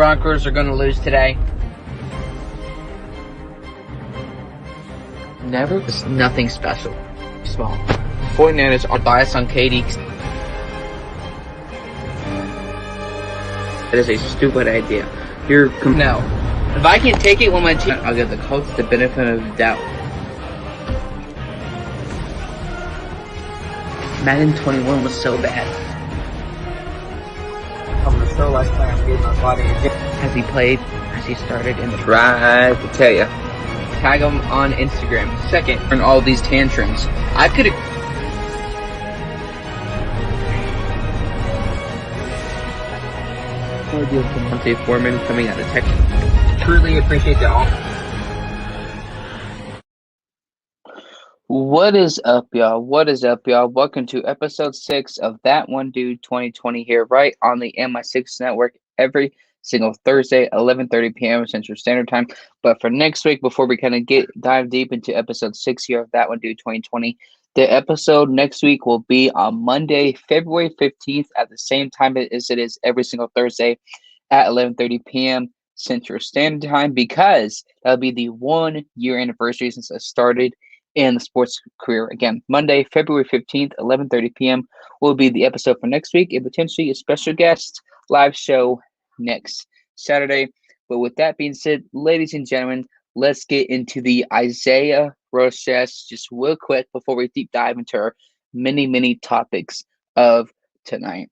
Broncos are going to lose today. Never. It's nothing special. Small. 49ers are biased on KD. That is a stupid idea. No. If I can take it when my team, I'll give the Colts the benefit of the doubt. Madden 21 was so bad. I'm so like playing getting my body again. Has he played? Has he started in the Right to tell you. Tag him on Instagram. Second, in all these tantrums. I could have. Monte Foreman coming out of Texas. Truly appreciate the offer. What is up, y'all? What is up, y'all? Welcome to episode 6 of That One Dude 2020 here, right on the MI6 network every single Thursday, 11:30 p.m. Central Standard Time. But for next week, before we kind of dive deep into episode 6 here of That One Dude 2020, the episode next week will be on Monday, February 15th at the same time as it is every single Thursday at 11:30 p.m. Central Standard Time, because that'll be the 1 year anniversary since I started in the sports career. Again, Monday, February 15th, 11:30 p.m. will be the episode for next week, and potentially a special guest live show next Saturday. But with that being said, ladies and gentlemen, let's get into the Isaiah Roast Sesh just real quick before we deep dive into our many topics of tonight.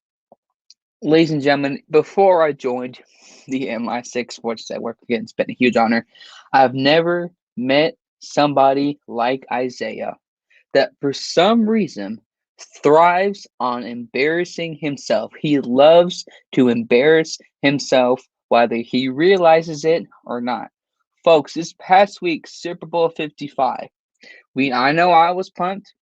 Ladies and gentlemen, before I joined the MI6 Sports Network, again, it's been a huge honor. I've never met somebody like Isaiah that for some reason thrives on embarrassing himself. He loves to embarrass himself, whether he realizes it or not. Folks, this past week, Super Bowl 55, I know I was pumped.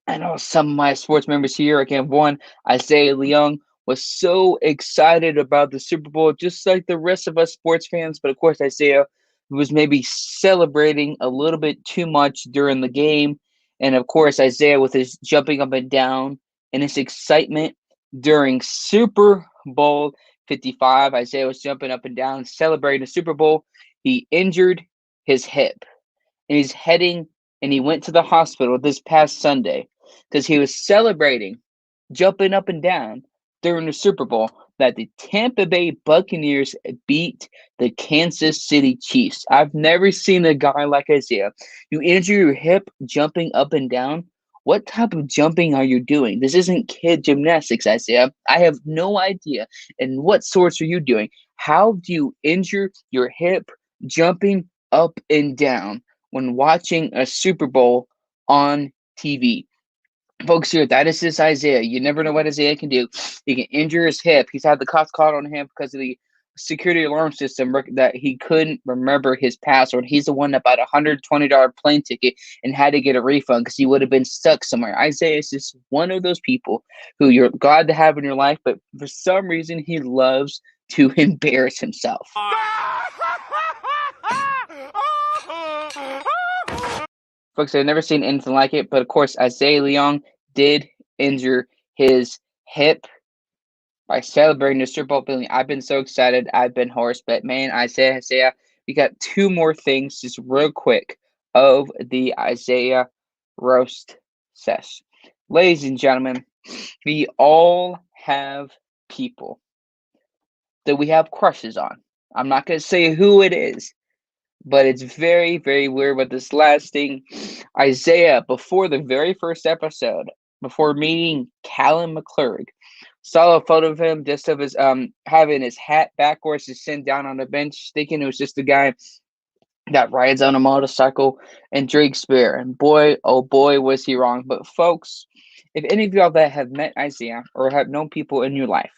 I know some of my sports members here, again, one, Isaiah Leung, was so excited about the Super Bowl, just like the rest of us sports fans. But of course, Isaiah was maybe celebrating a little bit too much during the game. And of course, Isaiah with his jumping up and down and his excitement during Super Bowl 55. Isaiah was jumping up and down, celebrating the Super Bowl. He injured his hip, and he went to the hospital this past Sunday because he was celebrating, jumping up and down during the Super Bowl, that the Tampa Bay Buccaneers beat the Kansas City Chiefs. I've never seen a guy like Isaiah. You injure your hip jumping up and down. What type of jumping are you doing? This isn't kid gymnastics, Isaiah. I have no idea. And what sorts are you doing? How do you injure your hip jumping up and down when watching a Super Bowl on TV? Folks, here, that is this Isaiah. You never know what Isaiah can do. He can injure his hip. He's had the cops called on him because of the security alarm system that he couldn't remember his password. He's the one that bought a $120 plane ticket and had to get a refund because he would have been stuck somewhere. Isaiah is just one of those people who you're glad to have in your life, but for some reason he loves to embarrass himself. Folks, I've never seen anything like it, but of course, Isaiah Leung did injure his hip by celebrating the Super Bowl billing. I've been so excited. I've been hoarse, but man, Isaiah, we got two more things just real quick of the Isaiah Roast Sesh. Ladies and gentlemen, we all have people that we have crushes on. I'm not going to say who it is, but it's very weird with this last thing. Isaiah, before the very first episode, before meeting Callum McClurg, saw a photo of him just of his having his hat backwards to sitting down on the bench, thinking it was just a guy that rides on a motorcycle and drinks beer. And boy, oh boy, was he wrong. But folks, if any of y'all that have met Isaiah or have known people in your life,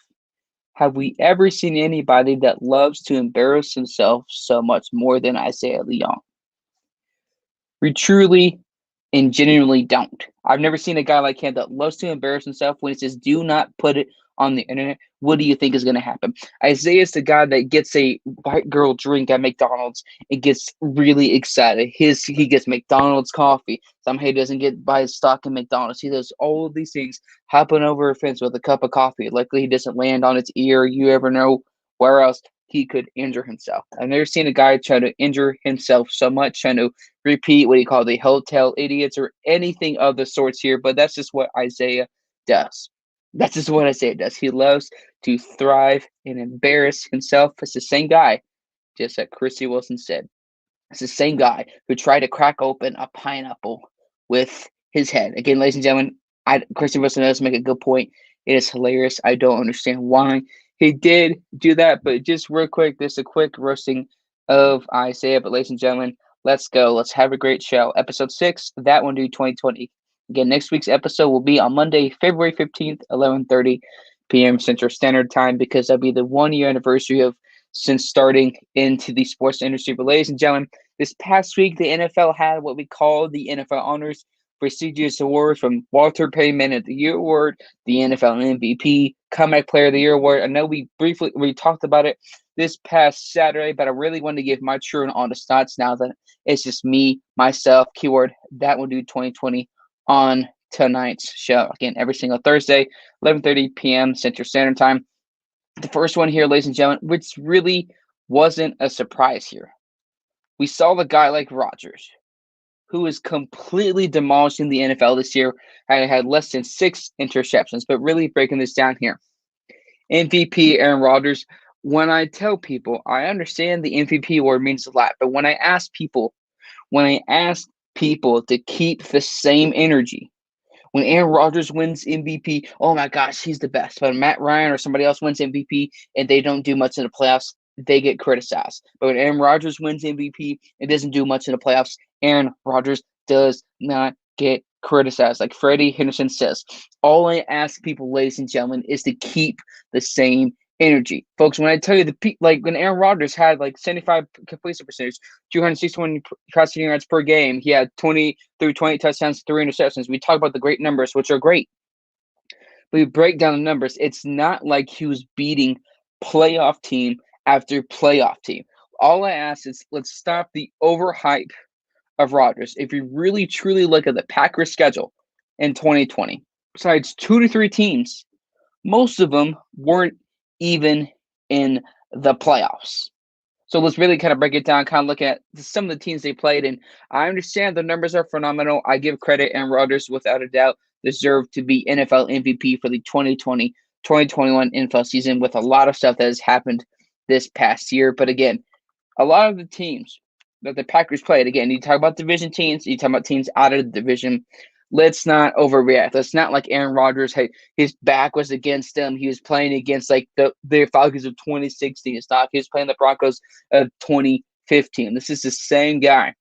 have we ever seen anybody that loves to embarrass himself so much more than Isaiah Leung? We truly and genuinely don't. I've never seen a guy like him that loves to embarrass himself when he says, do not put it on the internet. What do you think is going to happen? Isaiah's the guy that gets a white girl drink at McDonald's and gets really excited. He gets McDonald's coffee. Somehow he doesn't get buy his stock in McDonald's. He does all of these things, hopping over a fence with a cup of coffee. Luckily, he doesn't land on its ear. You ever know where else? he could injure himself. I've never seen a guy try to injure himself so much, trying to repeat what he called the hotel idiots or anything of the sorts here, but that's just what Isaiah does. That's just what Isaiah does. He loves to thrive and embarrass himself. It's the same guy, just like Chrissy Wilson said. It's the same guy who tried to crack open a pineapple with his head. Again, ladies and gentlemen, Chrissy Wilson does make a good point. It is hilarious. I don't understand why he did do that, but just real quick, just a quick roasting of Isaiah. But ladies and gentlemen, let's go. Let's have a great show. Episode 6, That One Dude 2020. Again, next week's episode will be on Monday, February 15th, 11:30 p.m. Central Standard Time, because that'll be the 1 year anniversary of since starting into the sports industry. But ladies and gentlemen, this past week, the NFL had what we call the NFL Honors prestigious awards, from Walter Payton Man of the Year Award, the NFL MVP, Comeback Player of the Year Award. I know we talked about it this past Saturday, but I really want to give my true and honest thoughts now that it's just me, myself, keyword, That One Dude 2020 on tonight's show. Again, every single Thursday, 11:30 p.m. Central Standard Time. The first one here, ladies and gentlemen, which really wasn't a surprise here. We saw the guy like Rodgers, who is completely demolishing the NFL this year. I had less than 6 interceptions, but really breaking this down here. MVP Aaron Rodgers. When I tell people, I understand the MVP award means a lot, but when I ask people to keep the same energy, when Aaron Rodgers wins MVP, oh my gosh, he's the best. But when Matt Ryan or somebody else wins MVP and they don't do much in the playoffs, they get criticized. But when Aaron Rodgers wins MVP and doesn't do much in the playoffs, Aaron Rodgers does not get criticized. Like Freddie Henderson says, all I ask people, ladies and gentlemen, is to keep the same energy. Folks, when I tell you like when Aaron Rodgers had like 75 completion percentage, 261 passing yards per game, he had 20 touchdowns, 3 interceptions. We talk about the great numbers, which are great. But we break down the numbers. It's not like he was beating playoff team after playoff team. All I ask is let's stop the overhype of Rodgers. If you really truly look at the Packers schedule in 2020, besides 2 to 3 teams, most of them weren't even in the playoffs. So let's really kind of break it down, kind of look at some of the teams they played. And I understand the numbers are phenomenal. I give credit, and Rodgers, without a doubt, deserved to be NFL MVP for the 2020-2021 NFL season, with a lot of stuff that has happened this past year. But again, a lot of the teams that the Packers played, again, you talk about division teams, you talk about teams out of the division. Let's not overreact. Let's not like Aaron Rodgers. Hey, his back was against them. He was playing against like the Falcons of 2016. It's not. He was playing the Broncos of 2015. This is the same guy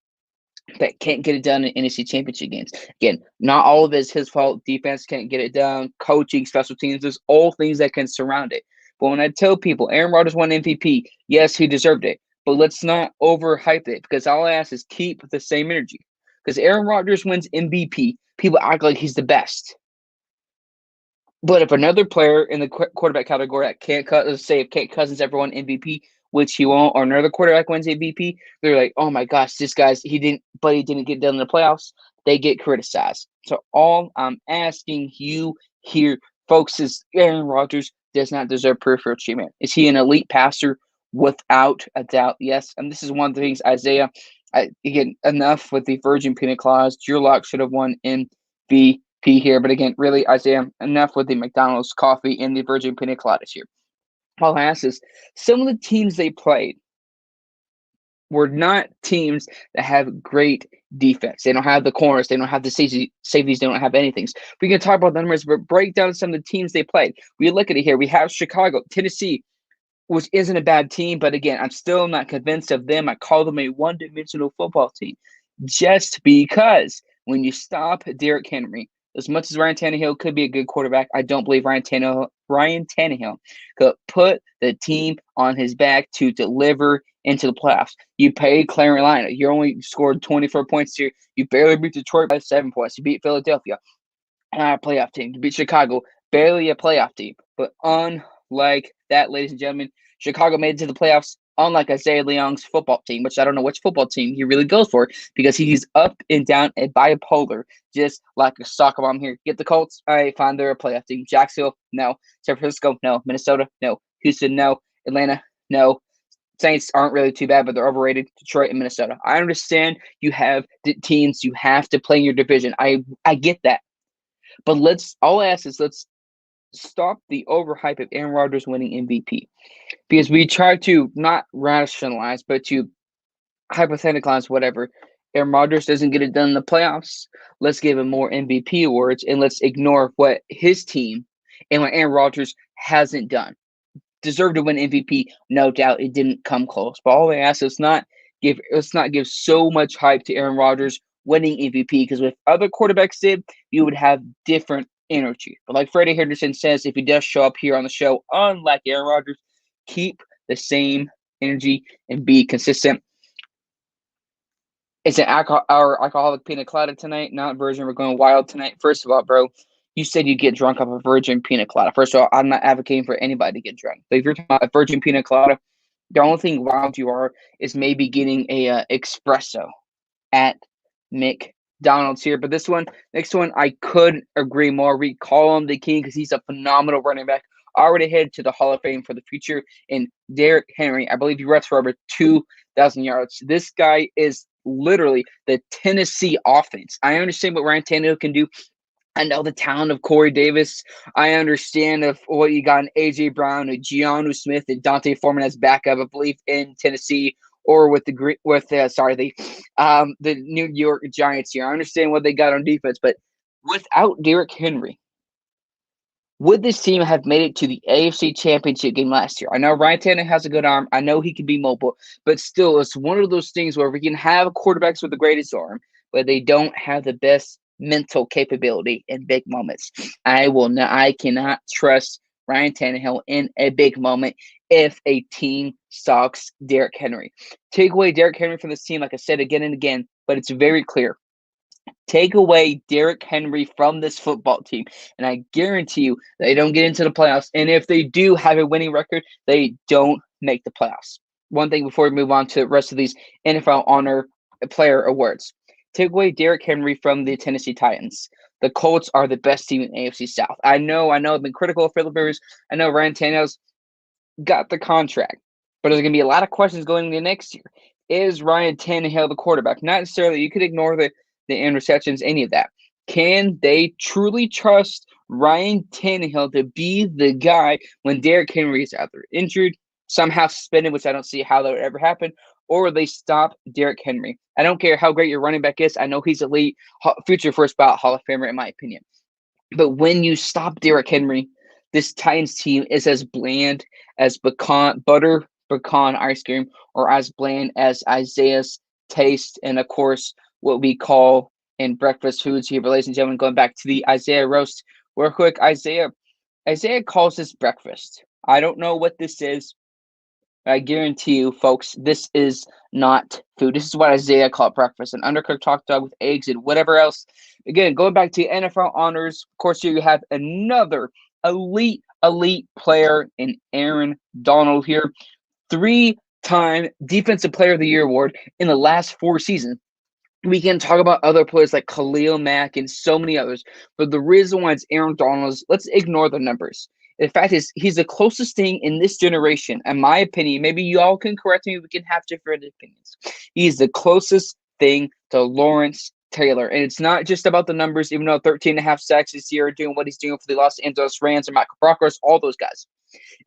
that can't get it done in NFC Championship games. Again, not all of it is his fault. Defense can't get it done. Coaching, special teams, there's all things that can surround it. But when I tell people Aaron Rodgers won MVP, yes, he deserved it. But let's not overhype it, because all I ask is keep the same energy. Because Aaron Rodgers wins MVP, people act like he's the best. But if another player in the quarterback category that can't cut, let's say if Kirk Cousins ever won MVP, which he won't, or another quarterback wins MVP, they're like, oh my gosh, this guy's he didn't get done in the playoffs. They get criticized. So all I'm asking you here, folks, is Aaron Rodgers does not deserve peripheral treatment. Is he an elite passer? Without a doubt, yes. And this is one of the things, Isaiah. Again, enough with the Virgin Pina Claus. Drew Lock should have won MVP here. But again, really, Isaiah, enough with the McDonald's coffee and the Virgin Pina Coladas here. All I ask is, some of the teams they played were not teams that have great defense. They don't have the corners. They don't have the safeties. They don't have anything. We can talk about the numbers, but break down some of the teams they played. We look at it here. We have Chicago, Tennessee, which isn't a bad team, but again, I'm still not convinced of them. I call them a one-dimensional football team, just because when you stop Derrick Henry, as much as Ryan Tannehill could be a good quarterback, I don't believe Ryan Tannehill could put the team on his back to deliver into the playoffs. You paid Carolina. You only scored 24 points here. You barely beat Detroit by 7 points. You beat Philadelphia, not a playoff team. You beat Chicago, barely a playoff team. But unlike that, ladies and gentlemen, Chicago made it to the playoffs, unlike Isaiah Leong's football team, which I don't know which football team he really goes for, because he's up and down and bipolar, just like a soccer mom here. Get the Colts? All right, fine, they're a playoff team. Jacksonville? No. San Francisco? No. Minnesota? No. Houston? No. Atlanta? No. Saints aren't really too bad, but they're overrated. Detroit and Minnesota. I understand you have teams you have to play in your division. I get that. But all I ask is let's stop the overhype of Aaron Rodgers winning MVP. Because we try to not rationalize, but to hypotheticalize whatever. Aaron Rodgers doesn't get it done in the playoffs. Let's give him more MVP awards and let's ignore what his team and what Aaron Rodgers hasn't done. Deserved to win MVP, no doubt. It didn't come close. But all I ask is let's not give so much hype to Aaron Rodgers winning MVP because if other quarterbacks did, you would have different energy. But like Freddie Henderson says, if he does show up here on the show, unlike Aaron Rodgers, keep the same energy and be consistent. It's our alcoholic pina colada tonight, not virgin. We're going wild tonight. First of all, bro, you said you get drunk off a virgin pina colada. First of all, I'm not advocating for anybody to get drunk. But if you're talking about a virgin pina colada, the only thing wild you are is maybe getting a espresso at McDonald's here. But next one, I couldn't agree more. We call him the king because he's a phenomenal running back. Already headed to the Hall of Fame for the future. And Derrick Henry, I believe he runs for over 2,000 yards. This guy is literally the Tennessee offense. I understand what Ryan Tannehill can do. I know the talent of Corey Davis. I understand of what you got in A.J. Brown, and Giannu Smith, and Dante Foreman as backup, I believe, in Tennessee or with the New York Giants here. I understand what they got on defense, but without Derrick Henry, would this team have made it to the AFC Championship game last year? I know Ryan Tannehill has a good arm. I know he can be mobile, but still, it's one of those things where we can have quarterbacks with the greatest arm, but they don't have the best mental capability in big moments. I cannot trust Ryan Tannehill in a big moment if a team stalks Derrick Henry. Take away Derrick Henry from this team, like I said again and again, but it's very clear. Take away Derrick Henry from this football team, and I guarantee you they don't get into the playoffs. And if they do have a winning record, they don't make the playoffs. One thing before we move on to the rest of these NFL honor player awards. Take away Derrick Henry from the Tennessee Titans. The Colts are the best team in AFC South. I know I've been critical of Philip Rivers. I know Ryan Tannehill's got the contract, but there's going to be a lot of questions going into next year. Is Ryan Tannehill the quarterback? Not necessarily. You could ignore the interceptions, any of that. Can they truly trust Ryan Tannehill to be the guy when Derrick Henry is either injured, somehow suspended, which I don't see how that would ever happen, or they stop Derrick Henry? I don't care how great your running back is. I know he's elite, future first ballot Hall of Famer, in my opinion. But when you stop Derrick Henry, this Titans team is as bland as butter pecan ice cream, or as bland as Isaiah's taste, and of course, what we call in breakfast foods here, ladies and gentlemen. Going back to the Isaiah roast, real quick, Isaiah calls this breakfast. I don't know what this is. I guarantee you, folks, this is not food. This is what Isaiah called breakfast: an undercooked hot dog with eggs and whatever else. Again, going back to NFL honors, of course, here you have another elite player in Aaron Donald here. 3-time Defensive Player of the Year award in the last 4 seasons. We can talk about other players like Khalil Mack and so many others, but the reason why it's Aaron Donald is, let's ignore the numbers. The fact is, he's the closest thing in this generation, in my opinion. Maybe you all can correct me. We can have different opinions. He's the closest thing to Lawrence Taylor. And it's not just about the numbers, even though 13.5 sacks this year, doing what he's doing for the Los Angeles Rams and Michael Brockers, all those guys.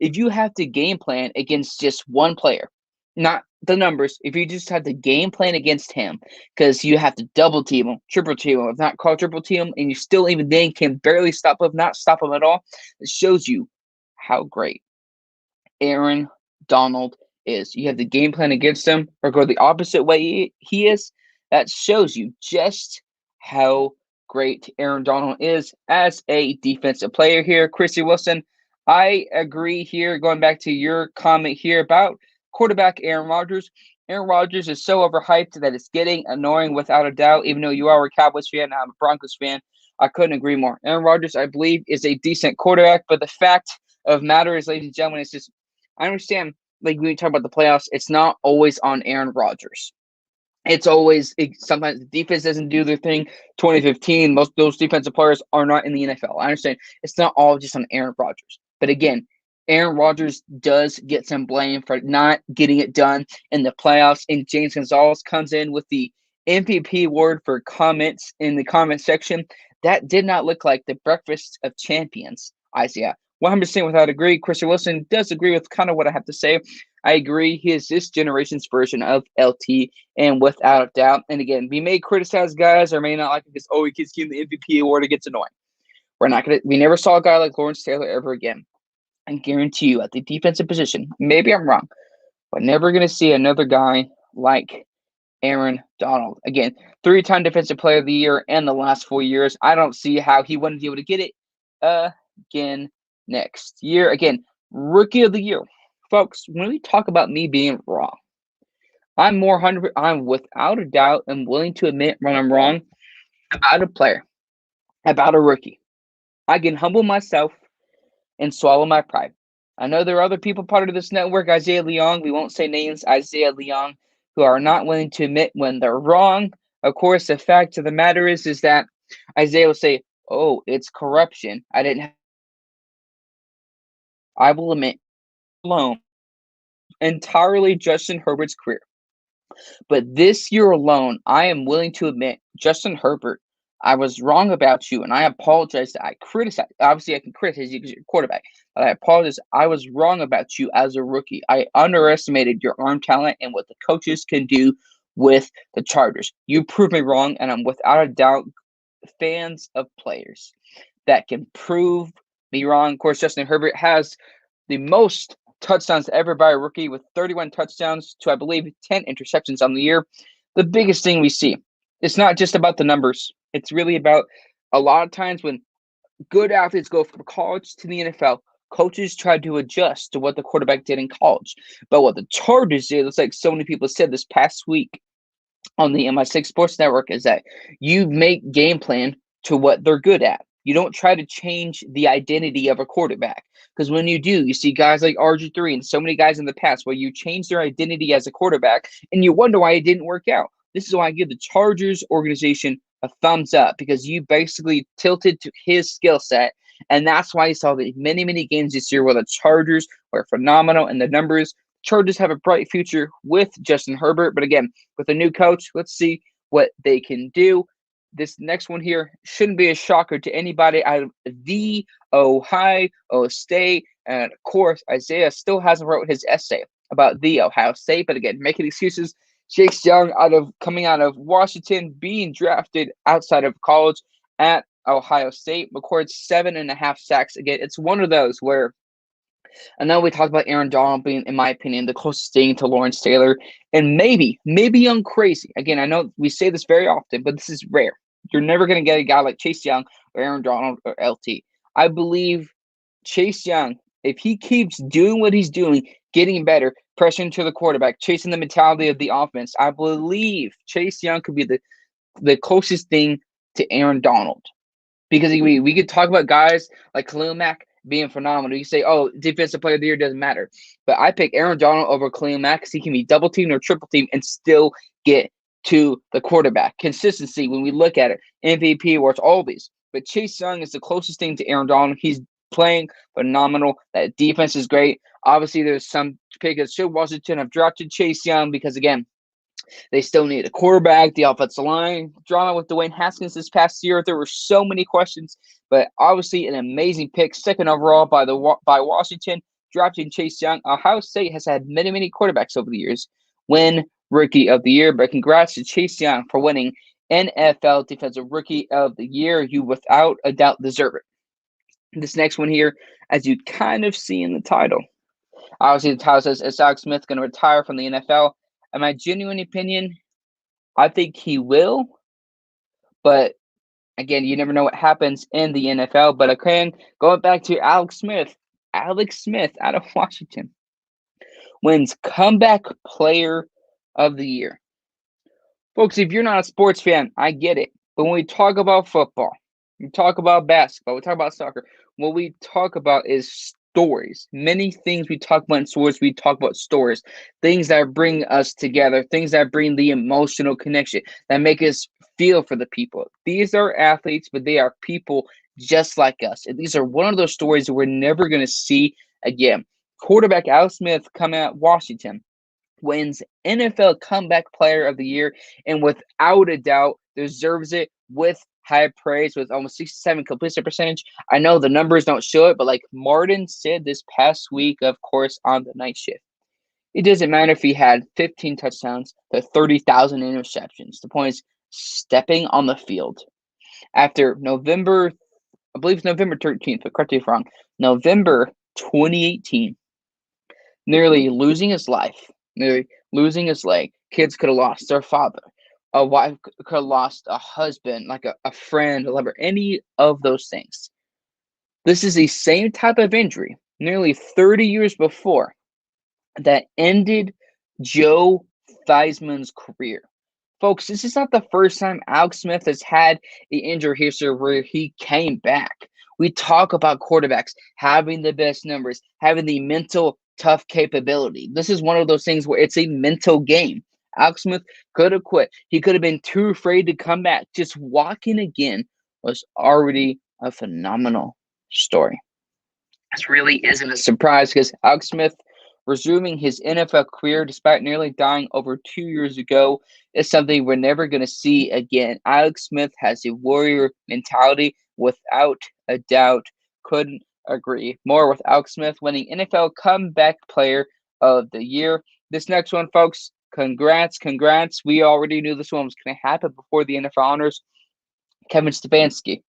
If you have to game plan against just one player, not the numbers, if you just have to game plan against him, because you have to double team him, triple team him, if not call triple team him, and you still even then can barely stop him, not stop him at all, it shows you how great Aaron Donald is. You have the game plan against him or go the opposite way he is. That shows you just how great Aaron Donald is as a defensive player here. Chrissy Wilson, I agree here, going back to your comment here about quarterback Aaron Rodgers. Aaron Rodgers is so overhyped that it's getting annoying without a doubt, even though you are a Cowboys fan and I'm a Broncos fan. I couldn't agree more. Aaron Rodgers, I believe, is a decent quarterback, but the fact of matter is, ladies and gentlemen, it's just, I understand, like when we talk about the playoffs, it's not always on Aaron Rodgers. It's always, sometimes the defense doesn't do their thing. 2015, most of those defensive players are not in the NFL. I understand it's not all just on Aaron Rodgers. But again, Aaron Rodgers does get some blame for not getting it done in the playoffs, and James Gonzalez comes in with the MVP award for comments in the comment section. That did not look like the breakfast of champions, Isaiah. 100% without agree. Christian Wilson does agree with kind of what I have to say. I agree. He is this generation's version of LT, and without a doubt. And again, we may criticize guys or may not like it because, he keeps getting the MVP award. It gets annoying. We never saw a guy like Lawrence Taylor ever again. I guarantee you at the defensive position, maybe I'm wrong, but never going to see another guy like Aaron Donald. Again, 3-time Defensive Player of the Year in the last 4 years. I don't see how he wouldn't be able to get it again next year. Again, Rookie of the Year. Folks, when we talk about me being wrong, I'm without a doubt and willing to admit when I'm wrong about a player, about a rookie. I can humble myself and swallow my pride. I know there are other people part of this network, Isaiah Leong, we won't say names, Isaiah Leong, who are not willing to admit when they're wrong. Of course, the fact of the matter is that Isaiah will say, it's corruption. I will admit alone entirely Justin Herbert's career. But this year alone, I am willing to admit, Justin Herbert, I was wrong about you, and I apologize that I criticized. Obviously, I can criticize you because you're a quarterback, but I apologize. I was wrong about you as a rookie. I underestimated your arm talent and what the coaches can do with the Chargers. You proved me wrong, and I'm without a doubt fans of players that can prove me wrong. Of course, Justin Herbert has the most touchdowns ever by a rookie with 31 touchdowns to, I believe, 10 interceptions on the year. The biggest thing we see, it's not just about the numbers. It's really about a lot of times when good athletes go from college to the NFL, coaches try to adjust to what the quarterback did in college. But what the Chargers did, it's like so many people said this past week on the MI6 Sports Network, is that you make game plan to what they're good at. You don't try to change the identity of a quarterback. Because when you do, you see guys like RG3 and so many guys in the past where you change their identity as a quarterback and you wonder why it didn't work out. This is why I give the Chargers organization a thumbs up, because you basically tilted to his skill set. And that's why you saw the many, many games this year where the Chargers were phenomenal and the numbers. Chargers have a bright future with Justin Herbert. But again, with a new coach, let's see what they can do. This next one here shouldn't be a shocker to anybody out of the Ohio State. And of course, Isaiah still hasn't wrote his essay about the Ohio State. But again, making excuses. Chase Young coming out of Washington, being drafted outside of college at Ohio State, records 7.5 sacks. Again, it's one of those where I know we talked about Aaron Donald being, in my opinion, the closest thing to Lawrence Taylor. And maybe I'm crazy. Again, I know we say this very often, but this is rare. You're never going to get a guy like Chase Young or Aaron Donald or LT. I believe Chase Young, if he keeps doing what he's doing, getting better, pressuring to the quarterback, chasing the mentality of the offense, I believe Chase Young could be the closest thing to Aaron Donald. Because we could talk about guys like Khalil Mack being phenomenal. You say, defensive player of the year doesn't matter. But I pick Aaron Donald over Khalil Mack because he can be double teamed or triple teamed and still get to the quarterback. Consistency, when we look at it, MVP awards, all these. But Chase Young is the closest thing to Aaron Donald. He's playing phenomenal. That defense is great. Obviously, there's some pickers should Washington have drafted Chase Young because, again, they still need a quarterback, the offensive line, drama with Dwayne Haskins this past year. There were so many questions, but obviously an amazing pick, second overall by Washington, drafting Chase Young. Ohio State has had many, many quarterbacks over the years win Rookie of the Year, but congrats to Chase Young for winning NFL Defensive Rookie of the Year. You without a doubt deserve it. This next one here, as you kind of see in the title, obviously the title says, is Alex Smith going to retire from the NFL? In my genuine opinion, I think he will. But again, you never know what happens in the NFL. But again, going back to Alex Smith out of Washington wins Comeback Player of the Year. Folks, if you're not a sports fan, I get it. But when we talk about football, we talk about basketball, we talk about soccer, what we talk about is stories. Many things we talk about in sports, we talk about stories. Things that bring us together, things that bring the emotional connection, that make us feel for the people. These are athletes, but they are people just like us. And these are one of those stories that we're never going to see Again, quarterback Alex Smith coming out of Washington wins NFL Comeback Player of the Year, and without a doubt deserves it with high praise with almost 67 completion percentage. I know the numbers don't show it, but like Martin said this past week, of course, on the night shift, it doesn't matter if he had 15 touchdowns to 30,000 interceptions. The point is stepping on the field. After November, I believe it's November 13th, but correct me if I'm wrong, November 2018, nearly losing his life, nearly losing his leg. Kids could have lost their father. A wife could have lost a husband, like a friend, a lover, any of those things. This is the same type of injury, nearly 30 years before, that ended Joe Theismann's career. Folks, this is not the first time Alex Smith has had an injury history where he came back. We talk about quarterbacks having the best numbers, having the mental tough capability. This is one of those things where it's a mental game. Alex Smith could have quit. He could have been too afraid to come back. Just walking again was already a phenomenal story. This really isn't a surprise because Alex Smith resuming his NFL career despite nearly dying over 2 years ago is something we're never going to see again. Alex Smith has a warrior mentality without a doubt. Couldn't agree more with Alex Smith winning NFL Comeback Player of the Year. This next one, folks, congrats. We already knew this one was going to happen before the NFL honors. Kevin Stefanski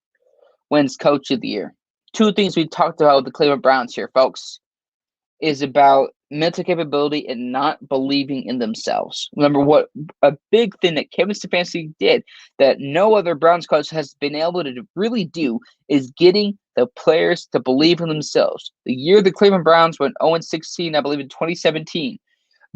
wins Coach of the Year. Two things we talked about with the Cleveland Browns here, folks, is about mental capability and not believing in themselves. Remember what a big thing that Kevin Stefanski did that no other Browns coach has been able to really do is getting the players to believe in themselves. The year the Cleveland Browns went 0-16, I believe in 2017,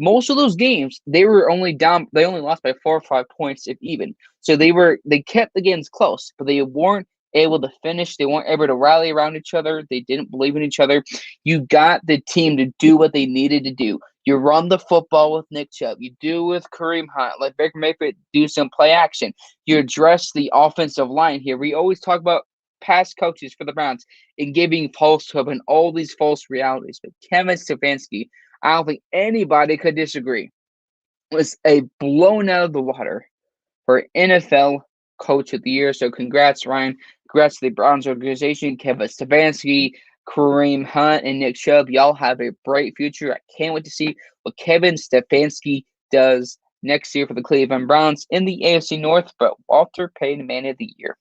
most of those games they were only down. They only lost by 4 or 5 points, if even. So they kept the games close, but they weren't able to finish. They weren't able to rally around each other. They didn't believe in each other. You got the team to do what they needed to do. You run the football with Nick Chubb. You do with Kareem Hunt. Let Baker Mayfield do some play action. You address the offensive line here. We always talk about past coaches for the Browns and giving false hope and all these false realities. But Kevin Stefanski, I don't think anybody could disagree, was a blown out of the water for NFL Coach of the Year. So congrats, Ryan. Congrats to the Browns organization, Kevin Stefanski, Kareem Hunt, and Nick Chubb. Y'all have a bright future. I can't wait to see what Kevin Stefanski does next year for the Cleveland Browns in the AFC North. But Walter Payton, Man of the Year.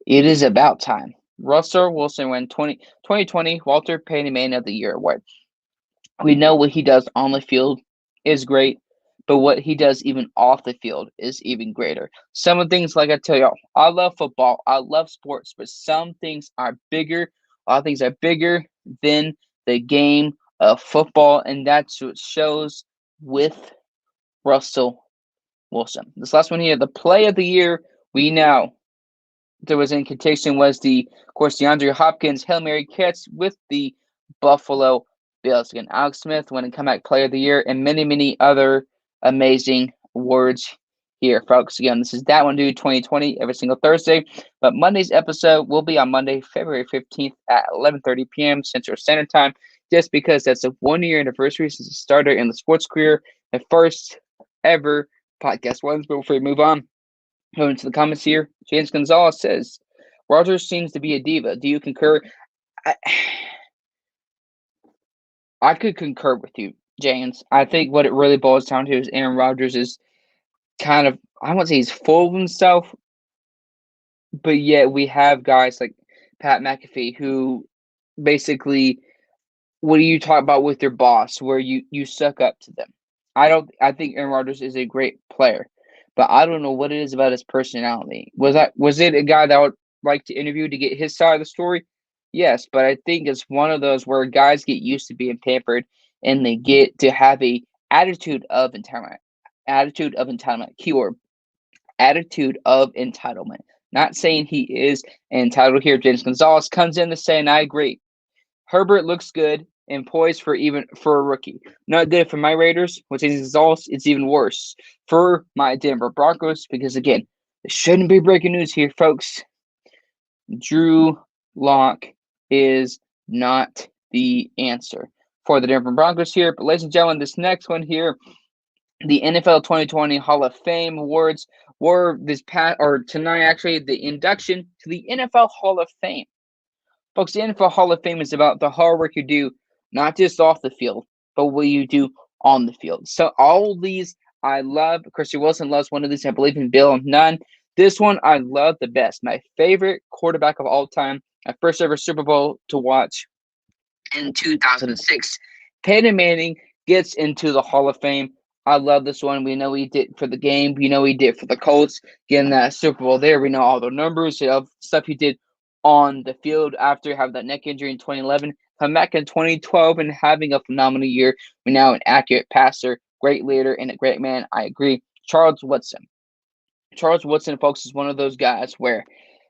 It is about time. Russell Wilson won 2020 Walter Payton Man of the Year award. We know what he does on the field is great, but what he does even off the field is even greater. Some of the things, like I tell y'all, I love football, I love sports, but some things are bigger. A lot of things are bigger than the game of football, and that's what shows with Russell Wilson. This last one here, the play of the year, we know there was in contention was of course, DeAndre Hopkins Hail Mary catch with the Buffalo Bills. Again, Alex Smith winning Comeback Player of the Year and many, many other amazing awards here, folks. Again, this is That One Dude 2020 every single Thursday, but Monday's episode will be on Monday, February 15th at 11:30 p.m. Central Standard Time, just because that's a 1-year anniversary since it started in the sports career, the first ever podcast. But before we move on, going to the comments here, James Gonzalez says, Rodgers seems to be a diva. Do you concur? I could concur with you, James. I think what it really boils down to is Aaron Rodgers is kind of, I won't say he's full of himself, but yet we have guys like Pat McAfee who basically, what do you talk about with your boss where you suck up to them? I think Aaron Rodgers is a great player, but I don't know what it is about his personality. Was it a guy that I would like to interview to get his side of the story? Yes, but I think it's one of those where guys get used to being pampered and they get to have a attitude of entitlement. Attitude of entitlement. Keyword. Attitude of entitlement. Not saying he is entitled here. James Gonzalez comes in to say, and I agree. Herbert looks good and poised for a rookie. Not good for my Raiders, which is also it's even worse for my Denver Broncos because again, this shouldn't be breaking news here, folks. Drew Lock is not the answer for the Denver Broncos here. But ladies and gentlemen, this next one here, the NFL 2020 Hall of Fame awards were tonight actually, the induction to the NFL Hall of Fame. Folks, the NFL Hall of Fame is about the hard work you do, not just off the field, but what you do on the field. So all of these I love. Christian Wilson loves one of these. I believe in Bill Nunn. This one I love the best. My favorite quarterback of all time. My first ever Super Bowl to watch in 2006. Peyton Manning gets into the Hall of Fame. I love this one. We know he did for the game. We know he did for the Colts, getting that Super Bowl there. We know all the numbers of stuff he did on the field after having that neck injury in 2011. Come back in 2012 and having a phenomenal year. We're now an accurate passer, great leader, and a great man. I agree. Charles Woodson. Charles Woodson, folks, is one of those guys where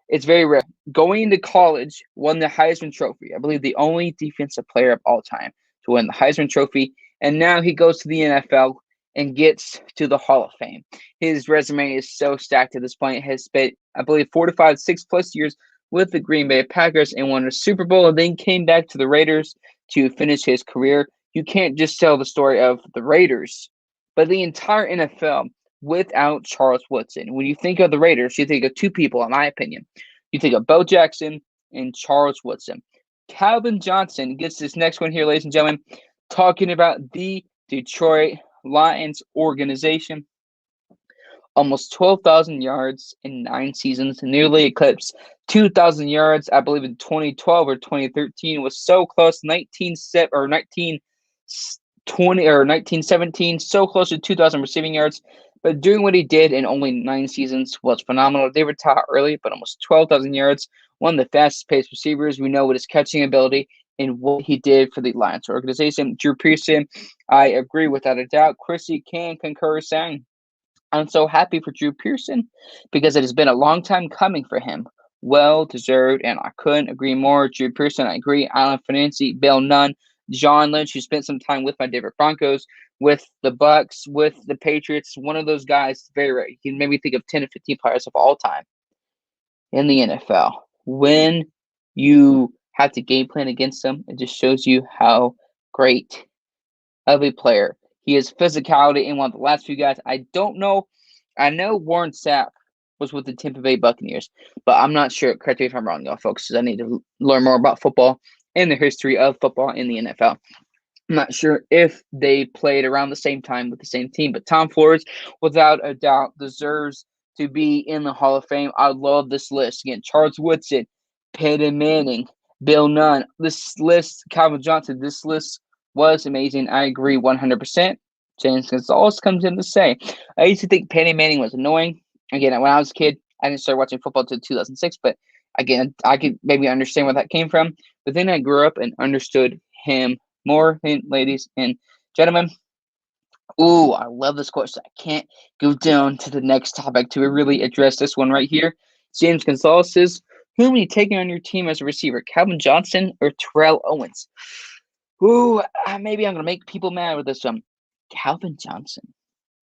it's very rare. Going into college, won the Heisman Trophy. I believe the only defensive player of all time to win the Heisman Trophy. And now he goes to the NFL and gets to the Hall of Fame. His resume is so stacked at this point. He has spent, I believe, 4 to 5, 6+ years with the Green Bay Packers and won a Super Bowl and then came back to the Raiders to finish his career. You can't just tell the story of the Raiders, but the entire NFL without Charles Woodson. When you think of the Raiders, you think of two people, in my opinion. You think of Bo Jackson and Charles Woodson. Calvin Johnson gets this next one here, ladies and gentlemen, talking about the Detroit Lions organization. Almost 12,000 yards in 9 seasons, nearly eclipsed 2,000 yards, I believe, in 2012 or 2013. Was so close, 1917, so close to 2,000 receiving yards. But doing what he did in only 9 seasons was phenomenal. They retired early, but almost 12,000 yards. One of the fastest-paced receivers. We know what his catching ability and what he did for the Lions organization. Drew Pearson, I agree without a doubt. Chrissy can concur, saying, I'm so happy for Drew Pearson because it has been a long time coming for him. Well deserved, and I couldn't agree more. Drew Pearson, I agree. Alan Financi, Bill Nunn, John Lynch, who spent some time with my Denver Broncos, with the Bucks, with the Patriots. One of those guys, very rare. You can maybe think of 10 to 15 players of all time in the NFL. When you have to game plan against them, it just shows you how great of a player he is. Physicality in one of the last few guys. I don't know. I know Warren Sapp was with the Tampa Bay Buccaneers, but I'm not sure. Correct me if I'm wrong, y'all, folks, because I need to learn more about football and the history of football in the NFL. I'm not sure if they played around the same time with the same team, but Tom Flores, without a doubt, deserves to be in the Hall of Fame. I love this list. Again, Charles Woodson, Peyton Manning, Bill Nunn. This list, Calvin Johnson, this list was amazing. I agree 100%. James Gonzalez comes in to say, I used to think Peyton Manning was annoying. Again, when I was a kid, I didn't start watching football until 2006, but again, I could maybe understand where that came from. But then I grew up and understood him more. Ladies and gentlemen, ooh, I love this question. I can't go down to the next topic to really address this one right here. James Gonzalez says, who are you taking on your team as a receiver, Calvin Johnson or Terrell Owens? Ooh, maybe I'm going to make people mad with this one. Calvin Johnson.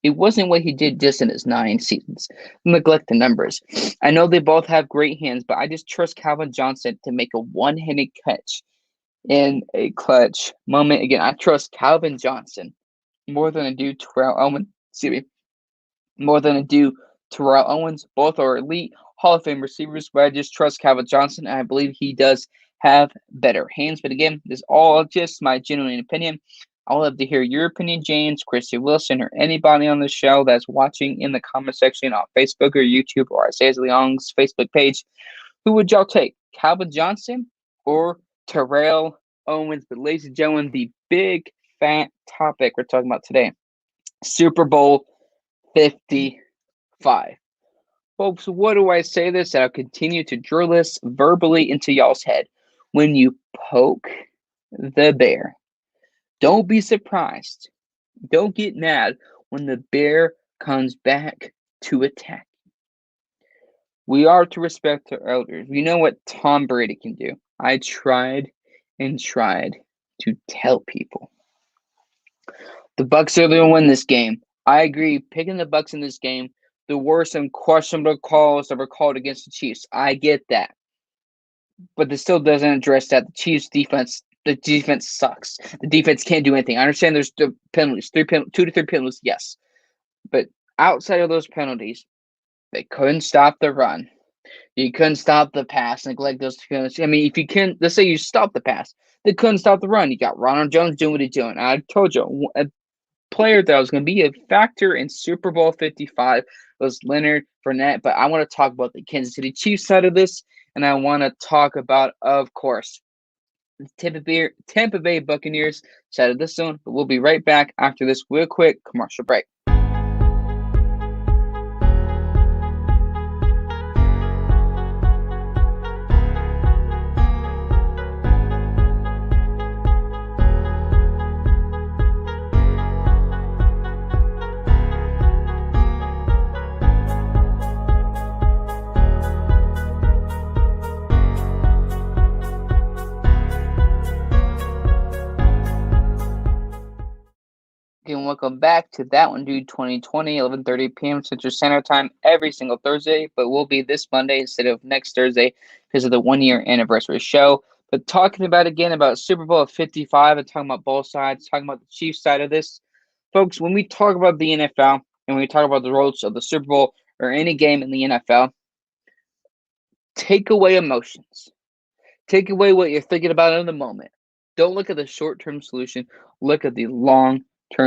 It wasn't what he did just in his 9 seasons. Neglect the numbers. I know they both have great hands, but I just trust Calvin Johnson to make a one-handed catch in a clutch moment. Again, I trust Calvin Johnson more than I do Terrell Owens. More than I do Terrell Owens. Both are elite Hall of Fame receivers, but I just trust Calvin Johnson, and I believe he does have better hands. But again, this is all just my genuine opinion. I'll love to hear your opinion, James, Christy Wilson, or anybody on the show that's watching in the comment section on Facebook or YouTube or Isaiah Leong's Facebook page. Who would y'all take, Calvin Johnson or Terrell Owens? But ladies and gentlemen, the big fat topic we're talking about today, Super Bowl 55. Folks, what do I say this? And I'll continue to drill this verbally into y'all's head. When you poke the bear, don't be surprised. Don't get mad when the bear comes back to attack. We are to respect our elders. We know what Tom Brady can do. I tried and tried to tell people. The Bucks are going to win this game. I agree. Picking the Bucks in this game, there were some questionable calls that were called against the Chiefs. I get that. But this still doesn't address that the Chiefs' defense The defense sucks. The defense can't do anything. I understand there's the penalties, 2 to 3 penalties, yes. But outside of those penalties, they couldn't stop the run. You couldn't stop the pass, neglect those penalties. I mean, if you can, let's say you stop the pass, they couldn't stop the run. You got Ronald Jones doing what he's doing. I told you, a player that was going to be a factor in Super Bowl 55 was Leonard Fournette. But I want to talk about the Kansas City Chiefs side of this, and I want to talk about, of course, the Tampa Bay Buccaneers side of this one. But we'll be right back after this real quick commercial break. And welcome back to That One Dude 2020, 11:30 p.m. Central Standard Time every single Thursday, but will be this Monday instead of next Thursday because of the 1-year anniversary show. But talking about Super Bowl 55 and talking about both sides, talking about the Chiefs side of this, folks, when we talk about the NFL and when we talk about the roles of the Super Bowl or any game in the NFL, take away emotions. Take away what you're thinking about in the moment. Don't look at the short-term solution. Look at the long-term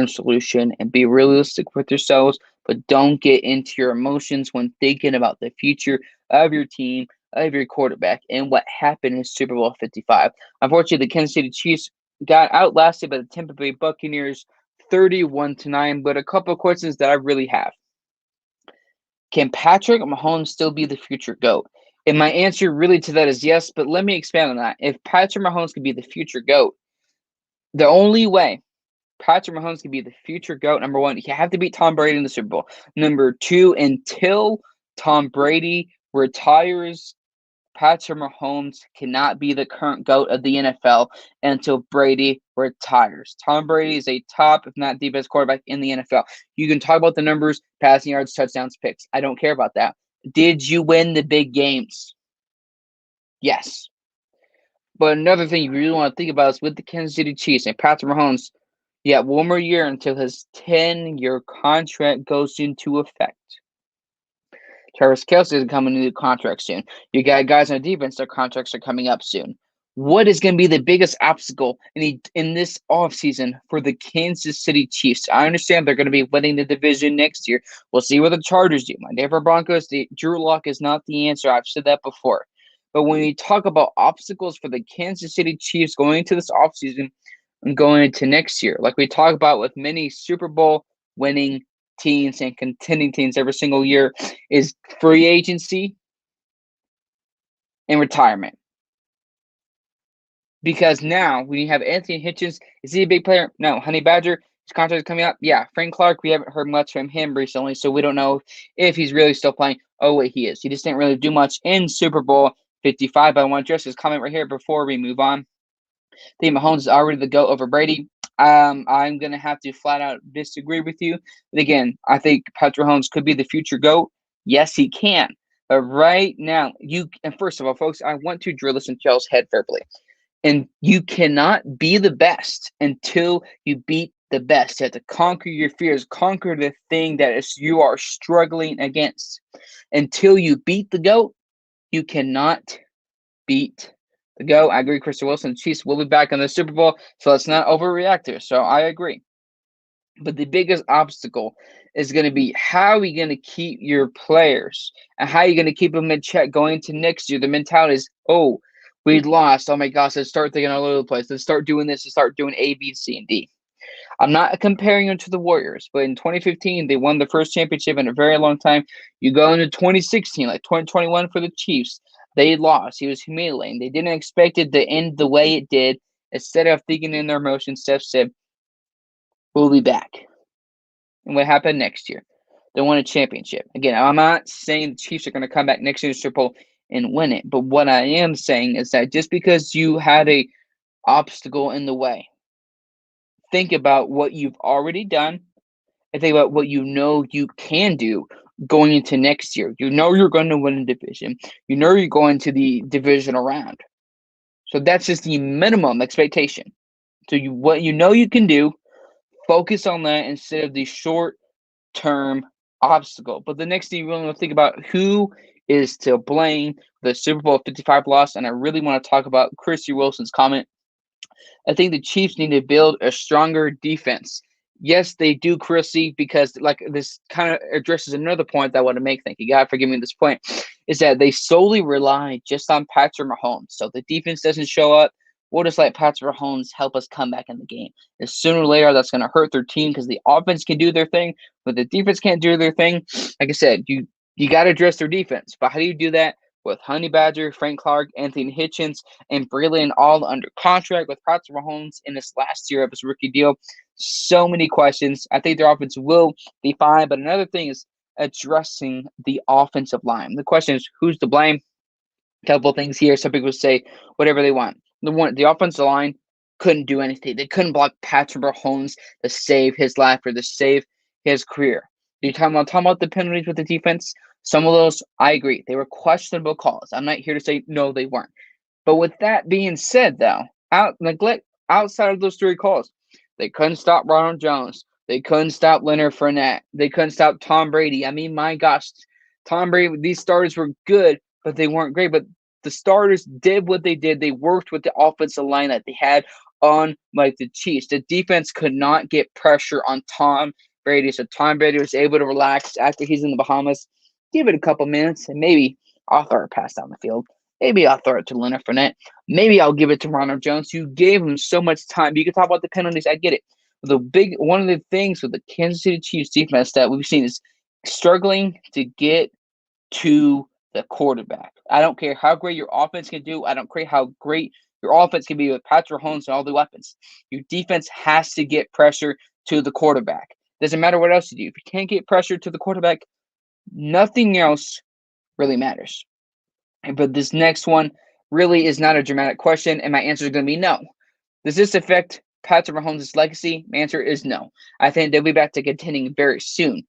solution and be realistic with yourselves, but don't get into your emotions when thinking about the future of your team, of your quarterback, and what happened in Super Bowl 55. Unfortunately, the Kansas City Chiefs got outlasted by the Tampa Bay Buccaneers 31-9, but a couple of questions that I really have. Can Patrick Mahomes still be the future GOAT? And my answer really to that is yes, but let me expand on that. If Patrick Mahomes could be the future GOAT, the only way Patrick Mahomes can be the future GOAT, number one, you have to beat Tom Brady in the Super Bowl. Number two, until Tom Brady retires, Patrick Mahomes cannot be the current GOAT of the NFL until Brady retires. Tom Brady is a top, if not the best quarterback in the NFL. You can talk about the numbers, passing yards, touchdowns, picks. I don't care about that. Did you win the big games? Yes. But another thing you really want to think about is with the Kansas City Chiefs and Patrick Mahomes, you have one more year until his 10-year contract goes into effect. Travis Kelce is coming into the contract soon. You got guys on defense, their contracts are coming up soon. What is going to be the biggest obstacle in this offseason for the Kansas City Chiefs? I understand they're going to be winning the division next year. We'll see what the Chargers do. My Denver Broncos, Drew Lock is not the answer. I've said that before. But when we talk about obstacles for the Kansas City Chiefs going into this offseason and going into next year, like we talk about with many Super Bowl winning teams and contending teams every single year, is free agency and retirement. Because now, when you have Anthony Hitchens, is he a big player? No. Honey Badger, his contract is coming up. Yeah. Frank Clark, we haven't heard much from him recently, so we don't know if he's really still playing. Oh, wait, he is. He just didn't really do much in Super Bowl 55. But I want to address his comment right here before we move on. I think Mahomes is already the GOAT over Brady. I'm going to have to flat out disagree with you. But again, I think Patrick Mahomes could be the future GOAT. Yes, he can. But right now, and first of all, folks, I want to drill this into y'all's head verbally. And you cannot be the best until you beat the best. You have to conquer your fears, conquer the thing that you are struggling against. Until you beat the GOAT, you cannot beat the GOAT. I agree, Christian Wilson. Chiefs will be back in the Super Bowl, so let's not overreact here. So I agree. But the biggest obstacle is going to be how are you going to keep your players and how are you going to keep them in check going into next year. The mentality is, oh, we lost. Oh my gosh, let's start thinking all over the place. Let's start doing this. Let's start doing A, B, C, and D. I'm not comparing them to the Warriors, but in 2015, they won the first championship in a very long time. You go into 2016, like 2021 for the Chiefs, they lost. He was humiliating. They didn't expect it to end the way it did. Instead of thinking in their emotions, Steph said, we'll be back. And what happened next year? They won a championship. Again, I'm not saying the Chiefs are going to come back next year to Super Bowl and win it. But what I am saying is that just because you had a obstacle in the way, think about what you've already done and think about what you know you can do going into next year. You know you're going to win a division. You know you're going to the divisional round. So that's just the minimum expectation. So what you know you can do, focus on that instead of the short-term obstacle. But the next thing you really want to think about who is to blame the Super Bowl 55 loss, and I really want to talk about Christy Wilson's comment. I think the Chiefs need to build a stronger defense. Yes, they do, Chrissy, because like this kind of addresses another point that I want to make. Thank you, God, for giving me this point. Is that they solely rely just on Patrick Mahomes. So the defense doesn't show up. We'll just let Patrick Mahomes help us come back in the game. And sooner or later, that's going to hurt their team because the offense can do their thing, but the defense can't do their thing. Like I said, you got to address their defense. But how do you do that? With Honey Badger, Frank Clark, Anthony Hitchens, and Braylon all under contract with Patrick Mahomes in this last year of his rookie deal. So many questions. I think their offense will be fine. But another thing is addressing the offensive line. The question is, who's to blame? A couple of things here. Some people say whatever they want. The offensive line couldn't do anything. They couldn't block Patrick Mahomes to save his life or to save his career. You're talking about the penalties with the defense? Some of those, I agree. They were questionable calls. I'm not here to say no, they weren't. But with that being said, though, outside of those three calls, they couldn't stop Ronald Jones. They couldn't stop Leonard Fournette. They couldn't stop Tom Brady. I mean, my gosh, Tom Brady, these starters were good, but they weren't great. But the starters did what they did. They worked with the offensive line that they had on like the Chiefs. The defense could not get pressure on Tom Brady. So Tom Brady was able to relax after he's in the Bahamas. Give it a couple minutes, and maybe I'll throw a pass down the field. Maybe I'll throw it to Leonard Fournette. Maybe I'll give it to Ronald Jones. You gave him so much time. You can talk about the penalties. I get it. One of the things with the Kansas City Chiefs defense that we've seen is struggling to get to the quarterback. I don't care how great your offense can do. I don't care how great your offense can be with Patrick Mahomes and all the weapons. Your defense has to get pressure to the quarterback. Doesn't matter what else you do. If you can't get pressure to the quarterback, nothing else really matters. But this next one really is not a dramatic question, and my answer is going to be no. Does this affect Patrick Mahomes' legacy? My answer is no. I think they'll be back to contending very soon.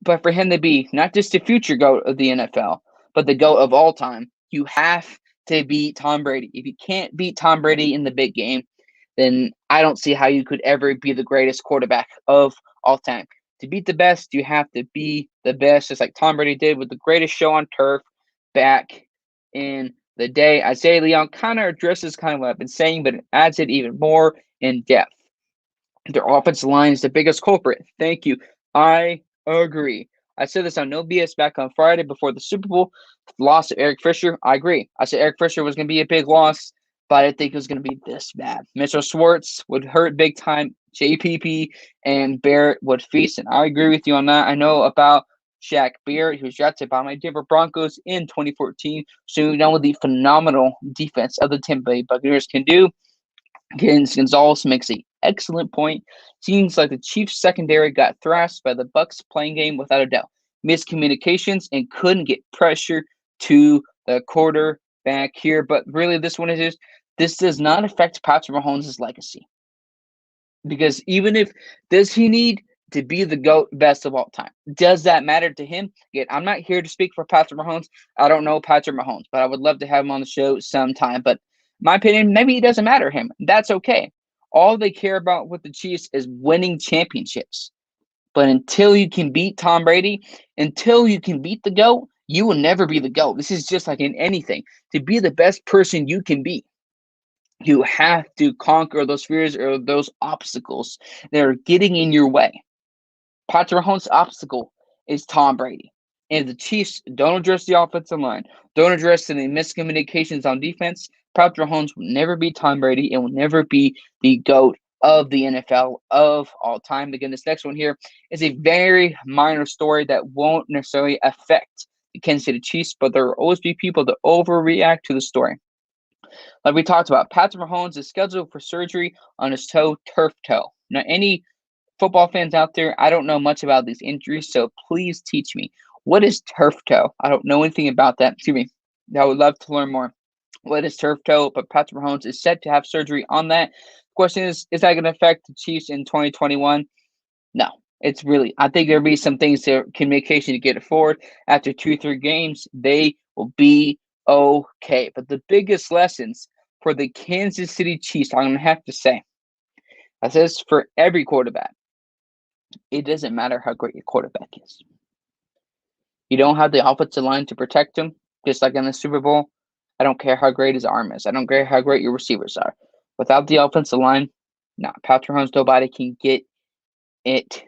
But for him to be not just the future GOAT of the NFL, but the GOAT of all time, you have to beat Tom Brady. If you can't beat Tom Brady in the big game, then I don't see how you could ever be the greatest quarterback of all time. To beat the best, you have to be the best, just like Tom Brady did with the greatest show on turf back in the day. Isaiah Leon kind of addresses kind of what I've been saying, but it adds it even more in depth. Their offensive line is the biggest culprit. Thank you. I agree. I said this on No BS back on Friday before the Super Bowl. The loss of Eric Fisher, I agree. I said Eric Fisher was going to be a big loss, but I didn't think it was going to be this bad. Mitchell Schwartz would hurt big time. JPP and Barrett would feast, and I agree with you on that. I know about Shaq Barrett, who was drafted by my Denver Broncos in 2014. So we know what the phenomenal defense of the Tampa Bay Buccaneers can do. Gonzalez makes an excellent point. Seems like the Chiefs secondary got thrashed by the Bucs playing game without a doubt. Miscommunications and couldn't get pressure to the quarterback here. But really, this does not affect Patrick Mahomes' legacy. Because even if does he need to be the GOAT best of all time? Does that matter to him? Again, I'm not here to speak for Patrick Mahomes. I don't know Patrick Mahomes, but I would love to have him on the show sometime. But my opinion, maybe it doesn't matter to him. That's okay. All they care about with the Chiefs is winning championships. But until you can beat Tom Brady, until you can beat the GOAT, you will never be the GOAT. This is just like in anything. To be the best person you can be, you have to conquer those fears or those obstacles that are getting in your way. Patrick Mahomes' obstacle is Tom Brady. And if the Chiefs don't address the offensive line, don't address any miscommunications on defense, Patrick Mahomes will never be Tom Brady and will never be the GOAT of the NFL of all time. Again, this next one here is a very minor story that won't necessarily affect the Kansas City Chiefs, but there will always be people that overreact to the story. Like we talked about, Patrick Mahomes is scheduled for surgery on his turf toe. Now, any football fans out there, I don't know much about these injuries, so please teach me. What is turf toe? I don't know anything about that. Excuse me. I would love to learn more. What is turf toe? But Patrick Mahomes is set to have surgery on that. Question is that going to affect the Chiefs in 2021? No. It's really, I think there'll be some things there, communication to get it forward. After 2-3 games, they will be okay. But the biggest lessons for the Kansas City Chiefs, I'm going to have to say, I say this for every quarterback, it doesn't matter how great your quarterback is. You don't have the offensive line to protect him, just like in the Super Bowl. I don't care how great his arm is. I don't care how great your receivers are. Without the offensive line, Patrick Mahomes, nobody can get it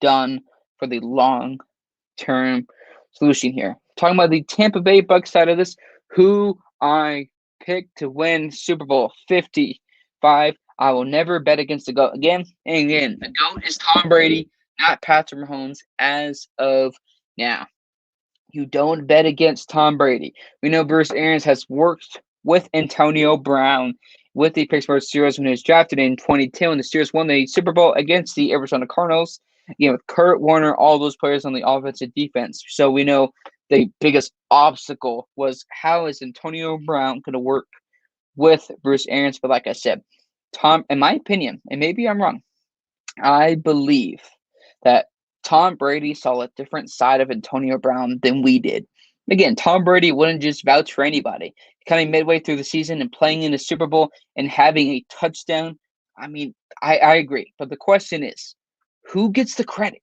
done for the long-term solution here. Talking about the Tampa Bay Bucs side of this, who I picked to win Super Bowl 55. I will never bet against the GOAT again. And again, the GOAT is Tom Brady, not Patrick Mahomes as of now. You don't bet against Tom Brady. We know Bruce Arians has worked with Antonio Brown with the Pittsburgh Steelers when he was drafted in 2010 when the Steelers won the Super Bowl against the Arizona Cardinals. With Kurt Warner, all those players on the offensive defense. So we know the biggest obstacle was how is Antonio Brown going to work with Bruce Arians? But like I said, Tom, in my opinion, and maybe I'm wrong, I believe that Tom Brady saw a different side of Antonio Brown than we did. Again, Tom Brady wouldn't just vouch for anybody. Coming midway through the season and playing in the Super Bowl and having a touchdown, I mean, I agree. But the question is, who gets the credit?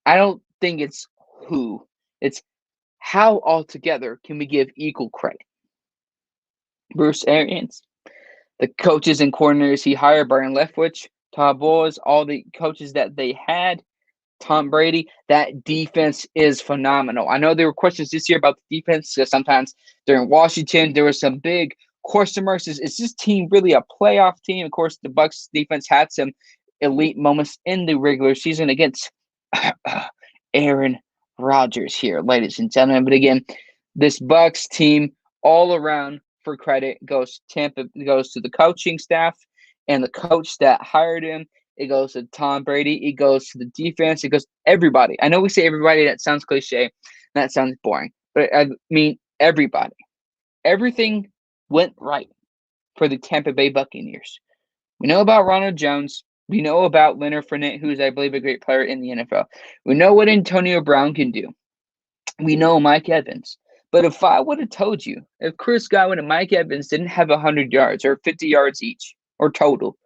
I don't think it's who. It's how altogether can we give equal credit? Bruce Arians, the coaches and coordinators he hired, Brian Leftwich, Todd Bowles, all the coaches that they had, Tom Brady, that defense is phenomenal. I know there were questions this year about the defense because sometimes during Washington there were some big question marks. Is this team really a playoff team? Of course, the Bucs defense had some elite moments in the regular season against Aaron Rodgers here, ladies and gentlemen. But again, this Bucs team all around for credit goes to the coaching staff and the coach that hired him. It goes to Tom Brady. It goes to the defense. It goes to everybody. I know we say everybody. That sounds cliche. That sounds boring. But I mean everybody. Everything went right for the Tampa Bay Buccaneers. We know about Ronald Jones. We know about Leonard Fournette, who is, I believe, a great player in the NFL. We know what Antonio Brown can do. We know Mike Evans. But if I would have told you, if Chris Godwin and Mike Evans didn't have 100 yards or 50 yards each or total,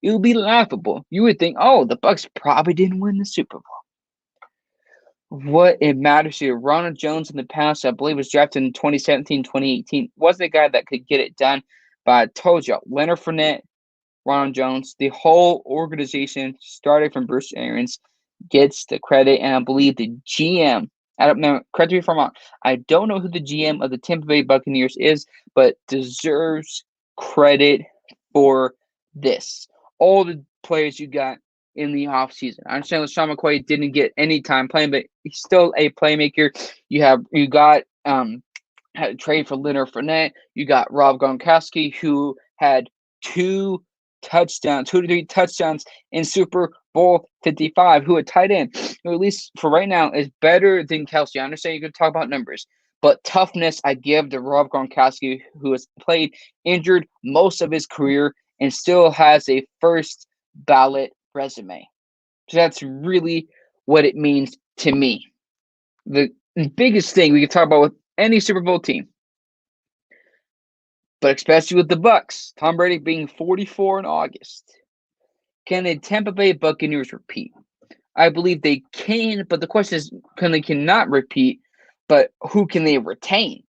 it would be laughable. You would think, oh, the Bucs probably didn't win the Super Bowl. What it matters here, Ronald Jones in the past, I believe, was drafted in 2017, 2018, was the guy that could get it done. But I told you, Leonard Fournette, Ronald Jones, the whole organization, started from Bruce Arians, gets the credit, and I believe the GM, I don't know, correct me if I'm wrong, I don't know who the GM of the Tampa Bay Buccaneers is, but deserves credit for this. All the players you got in the offseason. I understand LaShawn McCoy didn't get any time playing, but he's still a playmaker. You got had a trade for Leonard Fournette. You got Rob Gronkowski, who had two to three touchdowns in Super Bowl 55, who a tight end, who at least for right now is better than Kelsey. I understand you can talk about numbers, but toughness I give to Rob Gronkowski, who has played injured most of his career and still has a first ballot resume. So that's really what it means to me. The biggest thing we can talk about with any Super Bowl team, but especially with the Bucs, Tom Brady being 44 in August, can the Tampa Bay Buccaneers repeat? I believe they can, but the question is, cannot repeat, but who can they retain?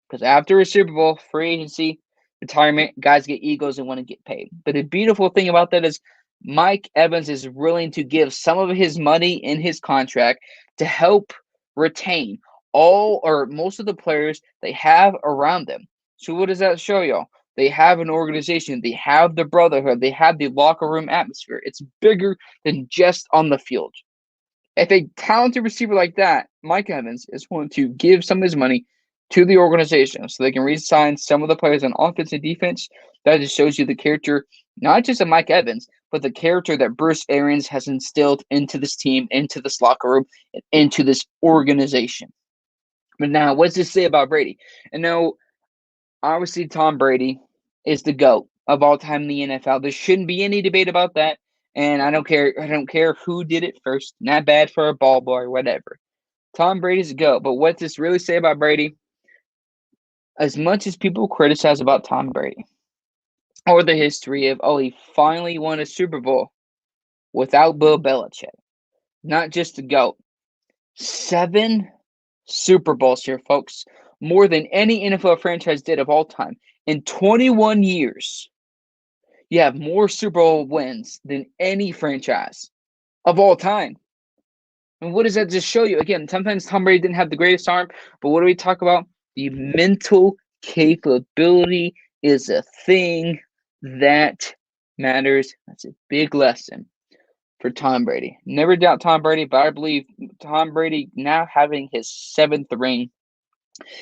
Because after a Super Bowl, free agency, retirement, guys get egos and want to get paid. But the beautiful thing about that is Mike Evans is willing to give some of his money in his contract to help retain all or most of the players they have around them. So what does that show y'all? They have an organization. They have the brotherhood. They have the locker room atmosphere. It's bigger than just on the field. If a talented receiver like that, Mike Evans, is willing to give some of his money to the organization so they can re-sign some of the players on offense and defense, that just shows you the character, not just of Mike Evans, but the character that Bruce Arians has instilled into this team, into this locker room, and into this organization. But now, what does this say about Brady? And now, obviously, Tom Brady is the GOAT of all time in the NFL. There shouldn't be any debate about that. And I don't care who did it first. Not bad for a ball boy or whatever. Tom Brady's the GOAT. But what does this really say about Brady? as much as people criticize about Tom Brady or the history of, oh, he finally won a Super Bowl without Bill Belichick, not just the GOAT. 7 Super Bowls here, folks. More than any NFL franchise did of all time. In 21 years, you have more Super Bowl wins than any franchise of all time. And what does that just show you? Again, sometimes Tom Brady didn't have the greatest arm, but what do we talk about? The mental capability is a thing that matters. That's a big lesson for Tom Brady. Never doubt Tom Brady, but I believe Tom Brady now having his 7th ring.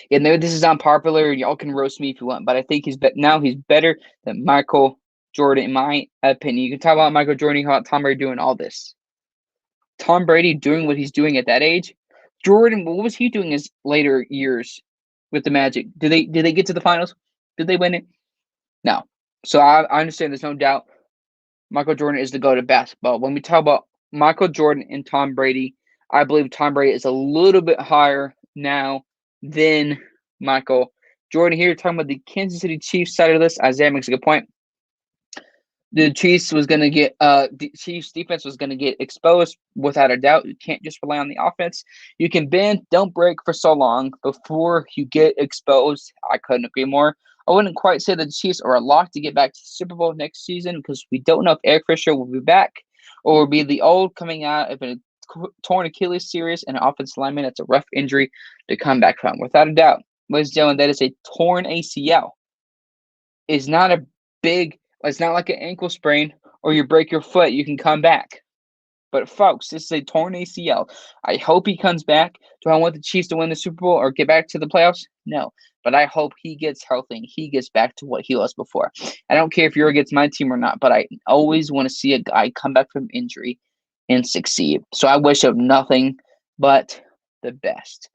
And this is unpopular. Y'all can roast me if you want, but I think he's better than Michael Jordan, in my opinion. You can talk about Michael Jordan, about Tom Brady doing all this. Tom Brady doing what he's doing at that age. Jordan, what was he doing his later years with the Magic? Did they get to the finals? Did they win it? No. So I understand there's no doubt Michael Jordan is the GOAT of basketball. When we talk about Michael Jordan and Tom Brady, I believe Tom Brady is a little bit higher now than Michael Jordan. Here, talking about the Kansas City Chiefs side of this, Isaiah makes a good point. The Chiefs defense was going to get exposed without a doubt. You can't just rely on the offense. You can bend, don't break for so long before you get exposed. I couldn't agree more. I wouldn't quite say that the Chiefs are a lock to get back to the Super Bowl next season because we don't know if Eric Fisher will be back or will be the old coming out of a torn Achilles series and an offensive lineman. That's a rough injury to come back from. Without a doubt, ladies and gentlemen, that is a torn ACL. It's not a big. It's not like an ankle sprain or you break your foot, you can come back. But folks, this is a torn ACL. I hope he comes back. Do I want the Chiefs to win the Super Bowl or get back to the playoffs? No. But I hope he gets healthy and he gets back to what he was before. I don't care if you're against my team or not, but I always want to see a guy come back from injury and succeed. So I wish him nothing but the best.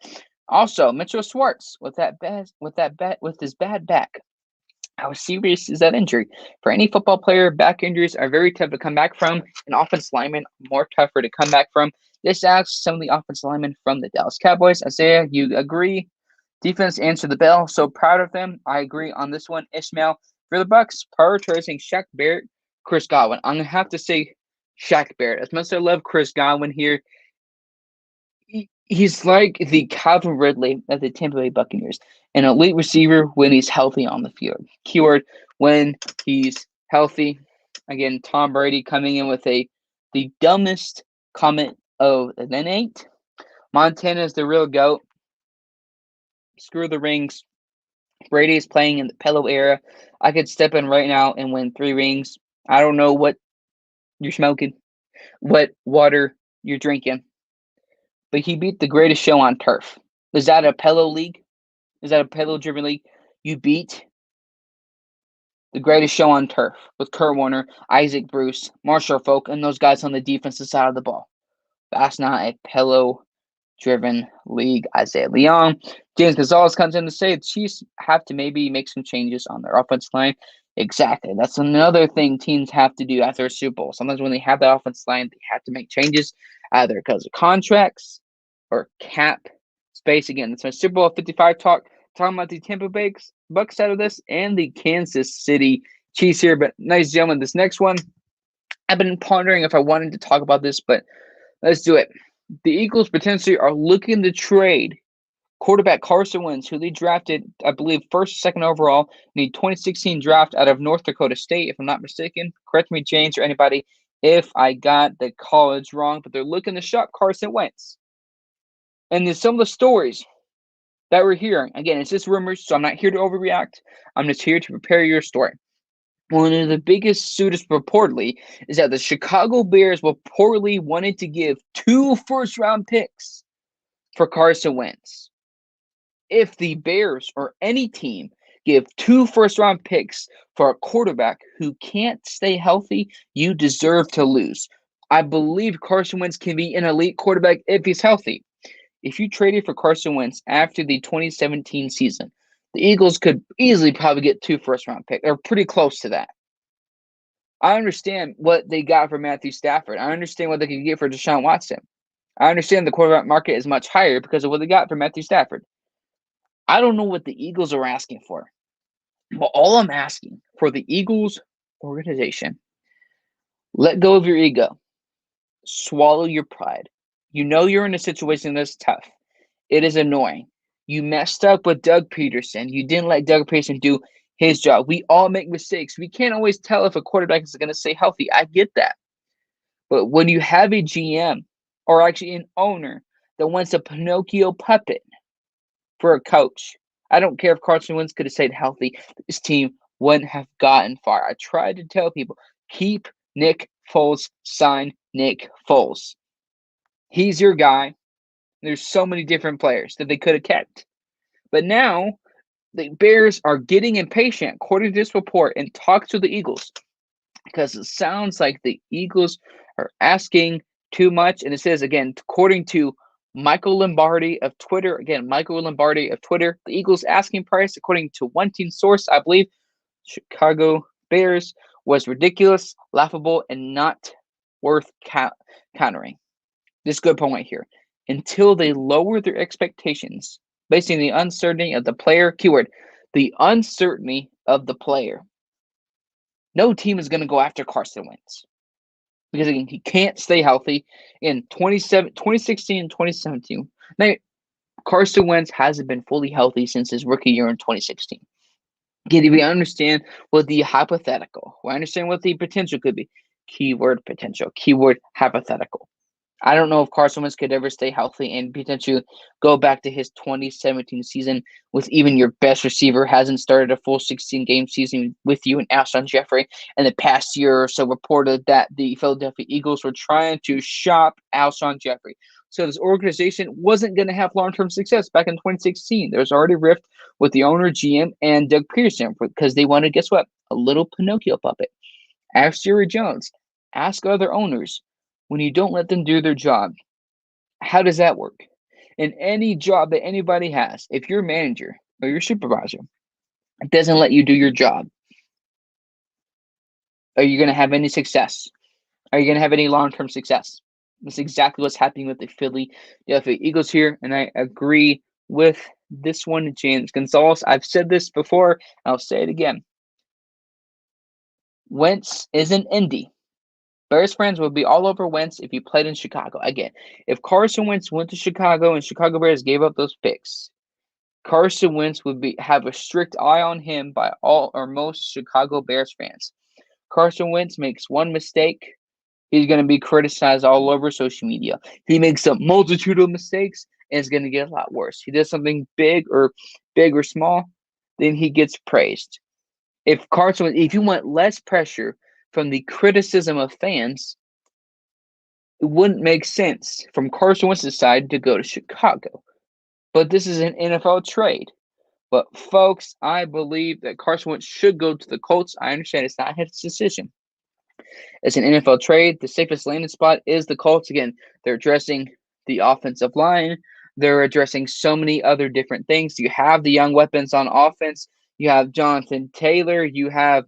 Also, Mitchell Schwartz with his bad back. How serious is that injury? For any football player, back injuries are very tough to come back from. An offensive lineman, more tougher to come back from. This asks some of the offensive linemen from the Dallas Cowboys. Isaiah, you agree? Defense answered the bell. So proud of them. I agree on this one. Ishmael, for the Bucks, prioritizing Shaq Barrett, Chris Godwin. I'm going to have to say Shaq Barrett. As much as I love Chris Godwin here, he's like the Calvin Ridley of the Tampa Bay Buccaneers, an elite receiver when he's healthy on the field. Keyword, when he's healthy. Again, Tom Brady coming in with the dumbest comment of the night. Montana is the real GOAT. Screw the rings. Brady is playing in the Pelo era. I could step in right now and win 3 rings. I don't know what you're smoking, what water you're drinking, but he beat the greatest show on turf. Is that a Pelo league? Is that a Pelo-driven league? You beat the greatest show on turf with Kurt Warner, Isaac Bruce, Marshall Folk, and those guys on the defensive side of the ball. That's not a Pelo-driven league. Isaiah Leon. James Gonzalez comes in to say the Chiefs have to maybe make some changes on their offensive line. Exactly. That's another thing teams have to do after a Super Bowl. Sometimes when they have that offensive line, they have to make changes either because of contracts or cap space. Again, it's my Super Bowl 55 talk, talking about the Tampa Bay Bucks side of this and the Kansas City Chiefs here. But ladies and gentlemen, this next one, I've been pondering if I wanted to talk about this, but let's do it. The Eagles potentially are looking to trade quarterback Carson Wentz, who they drafted, I believe, first, second overall in the 2016 draft out of North Dakota State, if I'm not mistaken. Correct me, James, or anybody, if I got the college wrong, but they're looking to shop Carson Wentz. And there's some of the stories that we're hearing. Again, it's just rumors, so I'm not here to overreact. I'm just here to prepare your story. One of the biggest suitors reportedly is that the Chicago Bears reportedly wanted to give 2 first-round picks for Carson Wentz. If the Bears or any team give 2 first-round picks for a quarterback who can't stay healthy, you deserve to lose. I believe Carson Wentz can be an elite quarterback if he's healthy. If you traded for Carson Wentz after the 2017 season, the Eagles could easily probably get 2 first-round picks, or pretty close to that. I understand what they got for Matthew Stafford. I understand what they could get for Deshaun Watson. I understand the quarterback market is much higher because of what they got for Matthew Stafford. I don't know what the Eagles are asking for, but all I'm asking for the Eagles organization, let go of your ego, swallow your pride. You know you're in a situation that's tough. It is annoying. You messed up with Doug Peterson. You didn't let Doug Peterson do his job. We all make mistakes. We can't always tell if a quarterback is going to stay healthy. I get that. But when you have a GM or actually an owner that wants a Pinocchio puppet for a coach, I don't care if Carson Wentz could have stayed healthy. This team wouldn't have gotten far. I tried to tell people, keep Nick Foles, sign Nick Foles. He's your guy. There's so many different players that they could have kept. But now the Bears are getting impatient, according to this report, and talk to the Eagles because it sounds like the Eagles are asking too much. And it says, again, according to Michael Lombardi of Twitter, the Eagles' asking price, according to one team source, I believe, Chicago Bears, was ridiculous, laughable, and not worth countering. This good point here. Until they lower their expectations, based on the uncertainty of the player, keyword, the uncertainty of the player, no team is going to go after Carson Wentz. Because again, he can't stay healthy in 2016 and 2017. Now, Carson Wentz hasn't been fully healthy since his rookie year in 2016. Again, we understand what the hypothetical, we understand what the potential could be. Keyword potential, keyword hypothetical. I don't know if Carson Wentz could ever stay healthy and potentially go back to his 2017 season with even your best receiver hasn't started a full 16-game season with you and Alshon Jeffrey. In the past year or so, reported that the Philadelphia Eagles were trying to shop Alshon Jeffrey. So this organization wasn't going to have long-term success back in 2016. There was already a rift with the owner, GM, and Doug Peterson because they wanted, guess what? A little Pinocchio puppet. Ask Jerry Jones. Ask other owners. When you don't let them do their job, how does that work? In any job that anybody has, if your manager or your supervisor doesn't let you do your job, are you going to have any success? Are you going to have any long-term success? That's exactly what's happening with the Philadelphia Eagles here, and I agree with this one, James Gonzalez. I've said this before, I'll say it again. Wentz is an indie. Bears fans would be all over Wentz if he played in Chicago. Again, if Carson Wentz went to Chicago and Chicago Bears gave up those picks, Carson Wentz would have a strict eye on him by all or most Chicago Bears fans. Carson Wentz makes one mistake, he's going to be criticized all over social media. He makes a multitude of mistakes, and it's going to get a lot worse. He does something big or small, then he gets praised. If you want less pressure from the criticism of fans, it wouldn't make sense from Carson Wentz's side to go to Chicago. But this is an NFL trade. But folks, I believe that Carson Wentz should go to the Colts. I understand it's not his decision. It's an NFL trade. The safest landing spot is the Colts. Again, they're addressing the offensive line. They're addressing so many other different things. You have the young weapons on offense. You have Jonathan Taylor. You have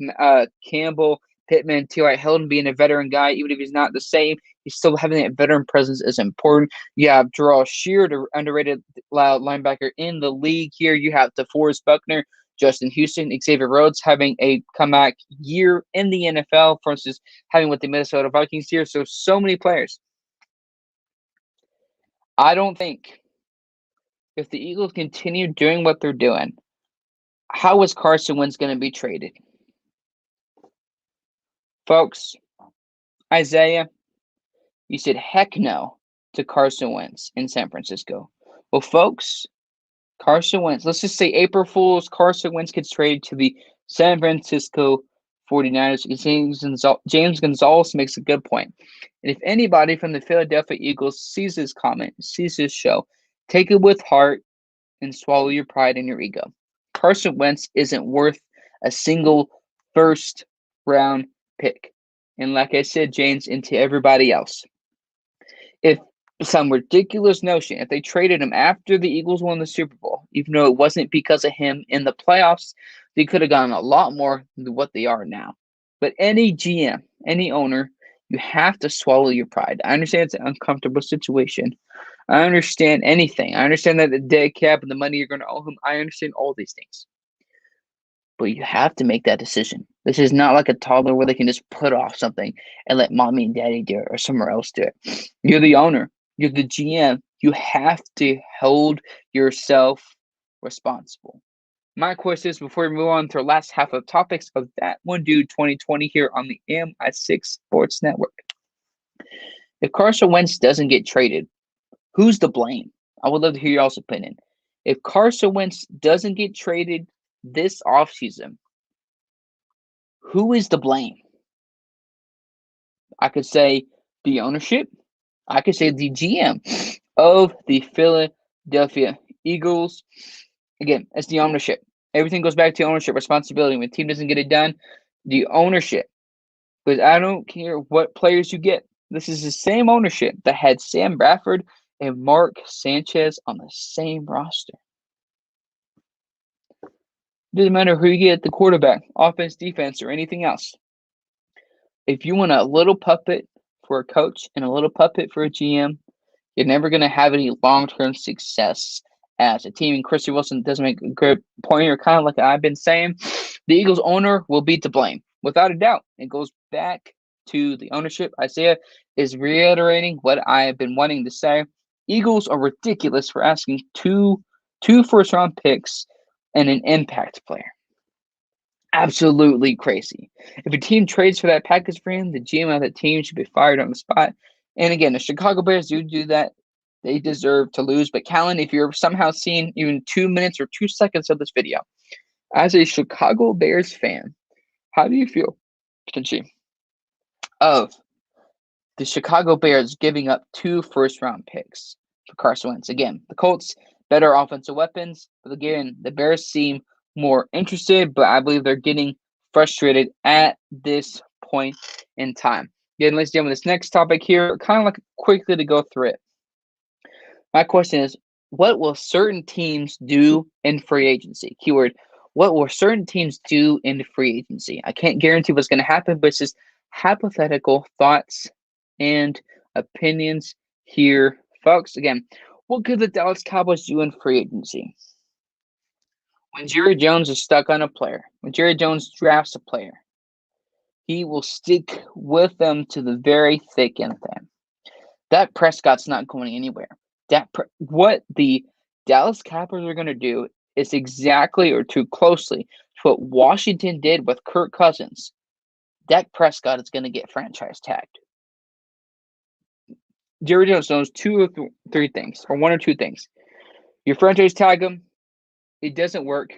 Campbell, Pittman, T.Y. Hilton being a veteran guy. Even if he's not the same, he's still having that veteran presence is important. You have Jarrell Sheard, the underrated linebacker in the league here. You have DeForest Buckner, Justin Houston, Xavier Rhodes having a comeback year in the NFL, for instance, having with the Minnesota Vikings here. So many players. I don't think if the Eagles continue doing what they're doing, how is Carson Wentz going to be traded? Folks, Isaiah, you said heck no to Carson Wentz in San Francisco. Well, folks, Carson Wentz, let's just say April Fool's, Carson Wentz gets traded to the San Francisco 49ers. James Gonzalez makes a good point. And if anybody from the Philadelphia Eagles sees this comment, sees this show, take it with heart and swallow your pride and your ego. Carson Wentz isn't worth a single first-round pick. And like I said, James, and to everybody else, if some ridiculous notion, if they traded him after the Eagles won the Super Bowl, even though it wasn't because of him in the playoffs, they could have gotten a lot more than what they are now. But any GM, any owner, you have to swallow your pride. I understand it's an uncomfortable situation, I understand anything. I understand that the dead cap and the money you're going to owe him. I understand all these things. But you have to make that decision. This is not like a toddler where they can just put off something and let mommy and daddy do it or somewhere else do it. You're the owner. You're the GM. You have to hold yourself responsible. My question is, before we move on to our last half of topics of That One Dude 2020 here on the MI6 Sports Network. If Carson Wentz doesn't get traded, who's to blame? I would love to hear y'all's opinion. If Carson Wentz doesn't get traded this offseason, who is to blame? I could say the ownership. I could say the GM of the Philadelphia Eagles. Again, it's the ownership. Everything goes back to ownership responsibility. When a team doesn't get it done, the ownership. Because I don't care what players you get. This is the same ownership that had Sam Bradford and Mark Sanchez on the same roster. Doesn't matter who you get at the quarterback, offense, defense, or anything else. If you want a little puppet for a coach and a little puppet for a GM, you're never going to have any long-term success as a team. And Christian Wilson doesn't make a good point, or kind of like I've been saying, the Eagles owner will be to blame, without a doubt. It goes back to the ownership. Isaiah is reiterating what I have been wanting to say. Eagles are ridiculous for asking two first-round picks and an impact player. Absolutely crazy. If a team trades for that package for him, the GM of that team should be fired on the spot. And again, the Chicago Bears do that. They deserve to lose. But Callan, if you're somehow seeing even 2 minutes or 2 seconds of this video, as a Chicago Bears fan, how do you feel, potentially, of the Chicago Bears giving up 2 first-round picks for Carson Wentz? Again, the Colts, better offensive weapons. But again, the Bears seem more interested, but I believe they're getting frustrated at this point in time. Again, ladies and gentlemen, this next topic here, kind of like quickly to go through it. My question is, what will certain teams do in free agency? Keyword, what will certain teams do in free agency? I can't guarantee what's going to happen, but it's just hypothetical thoughts and opinions here, folks. Again, what could the Dallas Cowboys do in free agency? When Jerry Jones is stuck on a player, when Jerry Jones drafts a player, he will stick with them to the very thick end of them. Dak Prescott's not going anywhere. What the Dallas Cowboys are going to do is exactly or too closely to what Washington did with Kirk Cousins. Dak Prescott is going to get franchise tagged. Jerry Jones knows 2 or 3 things, or 1 or 2 things. You franchise tag him, it doesn't work,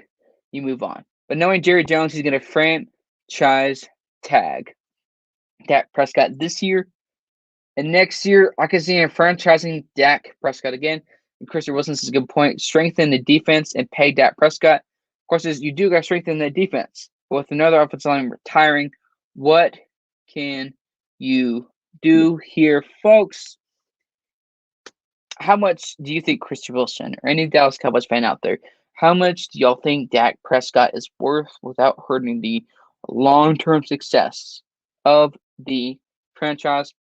you move on. But knowing Jerry Jones, he's going to franchise tag Dak Prescott this year. And next year, I can see him franchising Dak Prescott again. And Christian Wilson's is a good point. Strengthen the defense and pay Dak Prescott. Of course, you do got to strengthen the defense. With another offensive line retiring, what can you do here, folks? How much do you think Christian Wilson or any Dallas Cowboys fan out there, how much do y'all think Dak Prescott is worth without hurting the long-term success of the franchise?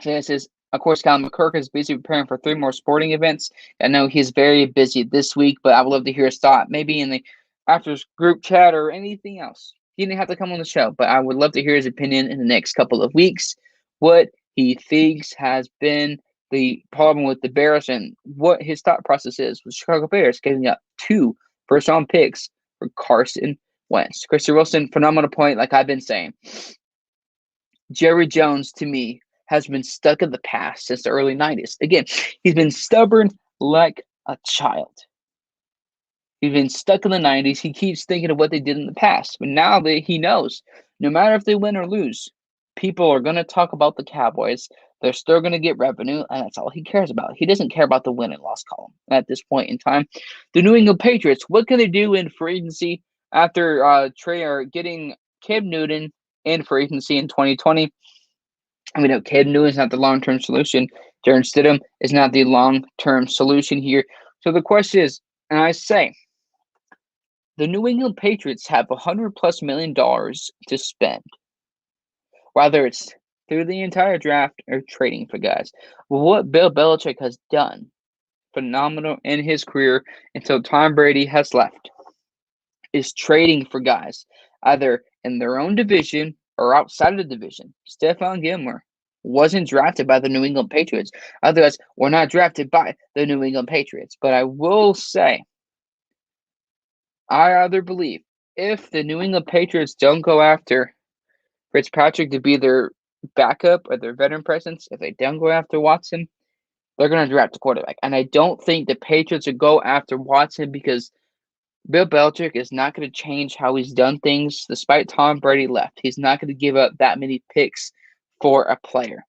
So this is, of course, Colin McCurk is busy preparing for 3 more sporting events. I know he's very busy this week, but I would love to hear his thought, maybe in the after group chat or anything else. He didn't have to come on the show, but I would love to hear his opinion in the next couple of weeks, what he thinks has been the problem with the Bears and what his thought process is with Chicago Bears giving up 2 first-round picks for Carson Wentz. Christian Wilson, phenomenal point, like I've been saying. Jerry Jones, to me, has been stuck in the past since the early 90s. Again, he's been stubborn like a child. He's been stuck in the 90s. He keeps thinking of what they did in the past. But now that he knows, no matter if they win or lose, people are going to talk about the Cowboys. They're still going to get revenue, and that's all he cares about. He doesn't care about the win and loss column at this point in time. The New England Patriots, what can they do in free agency after getting Cam Newton in free agency in 2020? I mean, Cam Newton is not the long-term solution. Jarrett Stidham is not the long-term solution here. So the question is, and I say, the New England Patriots have $100+ million to spend. Whether it's through the entire draft are trading for guys. Well, what Bill Belichick has done, phenomenal in his career until Tom Brady has left, is trading for guys, either in their own division or outside of the division. Stephon Gilmore wasn't drafted by the New England Patriots. Otherwise, were not drafted by the New England Patriots. But I will say, I rather believe if the New England Patriots don't go after Fitzpatrick to be their backup or their veteran presence, if they don't go after Watson, they're going to draft a quarterback. And I don't think the Patriots would go after Watson because Bill Belichick is not going to change how he's done things despite Tom Brady left. He's not going to give up that many picks for a player.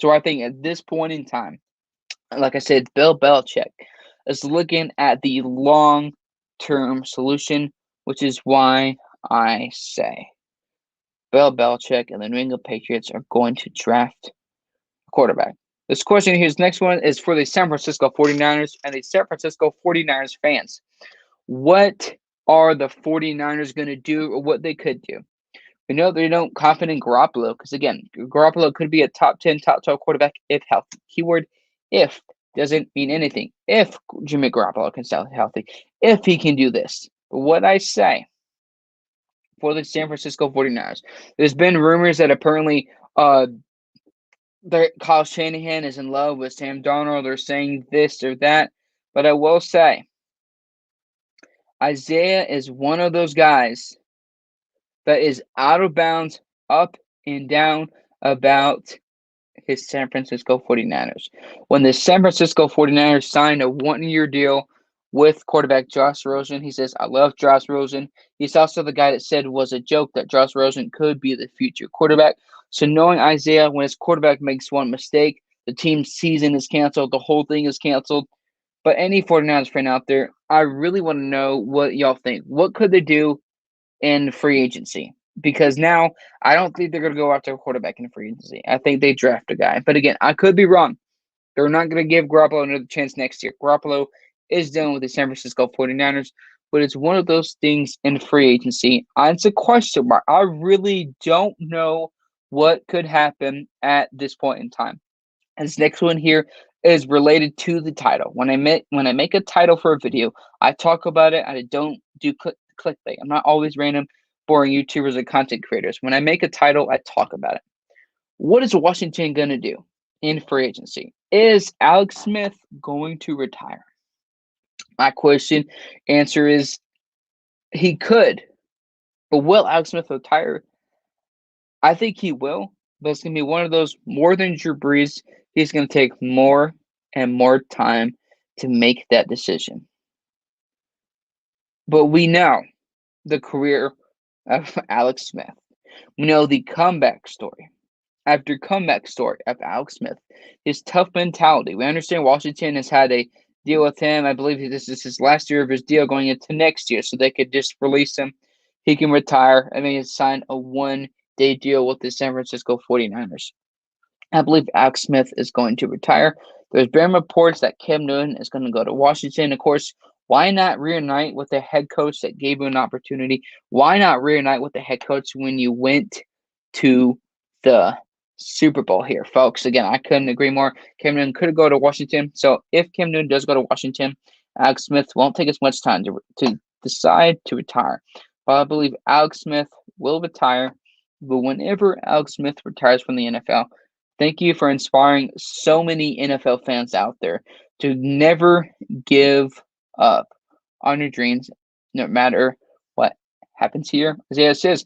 So I think at this point in time, like I said, Bill Belichick is looking at the long-term solution, which is why I say Bill Belichick and the New England Patriots are going to draft a quarterback. This question here's next one is for the San Francisco 49ers and the San Francisco 49ers fans. What are the 49ers going to do or what they could do? We know they don't confident in Garoppolo because, again, Garoppolo could be a top 10, top 12 quarterback if healthy. Keyword if doesn't mean anything. If Jimmy Garoppolo can stay healthy, if he can do this. But what I say for the San Francisco 49ers, there's been rumors that apparently Kyle Shanahan is in love with Sam Darnold. They're saying this or that. But I will say, Isaiah is one of those guys that is out of bounds, up and down about his San Francisco 49ers. When the San Francisco 49ers signed a one-year deal with quarterback Josh Rosen, he says, I love Josh Rosen. He's also the guy that said it was a joke that Josh Rosen could be the future quarterback. So knowing Isaiah, when his quarterback makes one mistake, the team's season is canceled, the whole thing is canceled. But any 49ers fan out there, I really want to know what y'all think. What could they do in free agency? Because now I don't think they're going to go after a quarterback in free agency. I think they draft a guy. But again, I could be wrong. They're not going to give Garoppolo another chance next year. Garoppolo is done with the San Francisco 49ers, but it's one of those things in free agency. It's a question mark. I really don't know what could happen at this point in time. This next one here is related to the title. When I make a title for a video, I talk about it. I don't do clickbait. I'm not always random, boring YouTubers and content creators. When I make a title, I talk about it. What is Washington going to do in free agency? Is Alex Smith going to retire? My answer is he could. But will Alex Smith retire? I think he will. But it's going to be one of those more than Drew Brees. He's going to take more and more time to make that decision. But we know the career of Alex Smith. We know the comeback story after comeback story of Alex Smith. His tough mentality. We understand Washington has had a deal with him. I believe this is his last year of his deal going into next year, so they could just release him. He can retire. I mean, he signed a one-day deal with the San Francisco 49ers. I believe Alex Smith is going to retire. There's been reports that Cam Newton is going to go to Washington. Of course, why not reunite with the head coach that gave you an opportunity? Why not reunite with the head coach when you went to the Super Bowl here, folks? Again, I couldn't agree more. Cam Newton could go to Washington. So if Cam Newton does go to Washington, Alex Smith won't take as much time to decide to retire. But I believe Alex Smith will retire. But whenever Alex Smith retires from the NFL, thank you for inspiring so many NFL fans out there to never give up on your dreams, no matter what happens here. Isaiah says,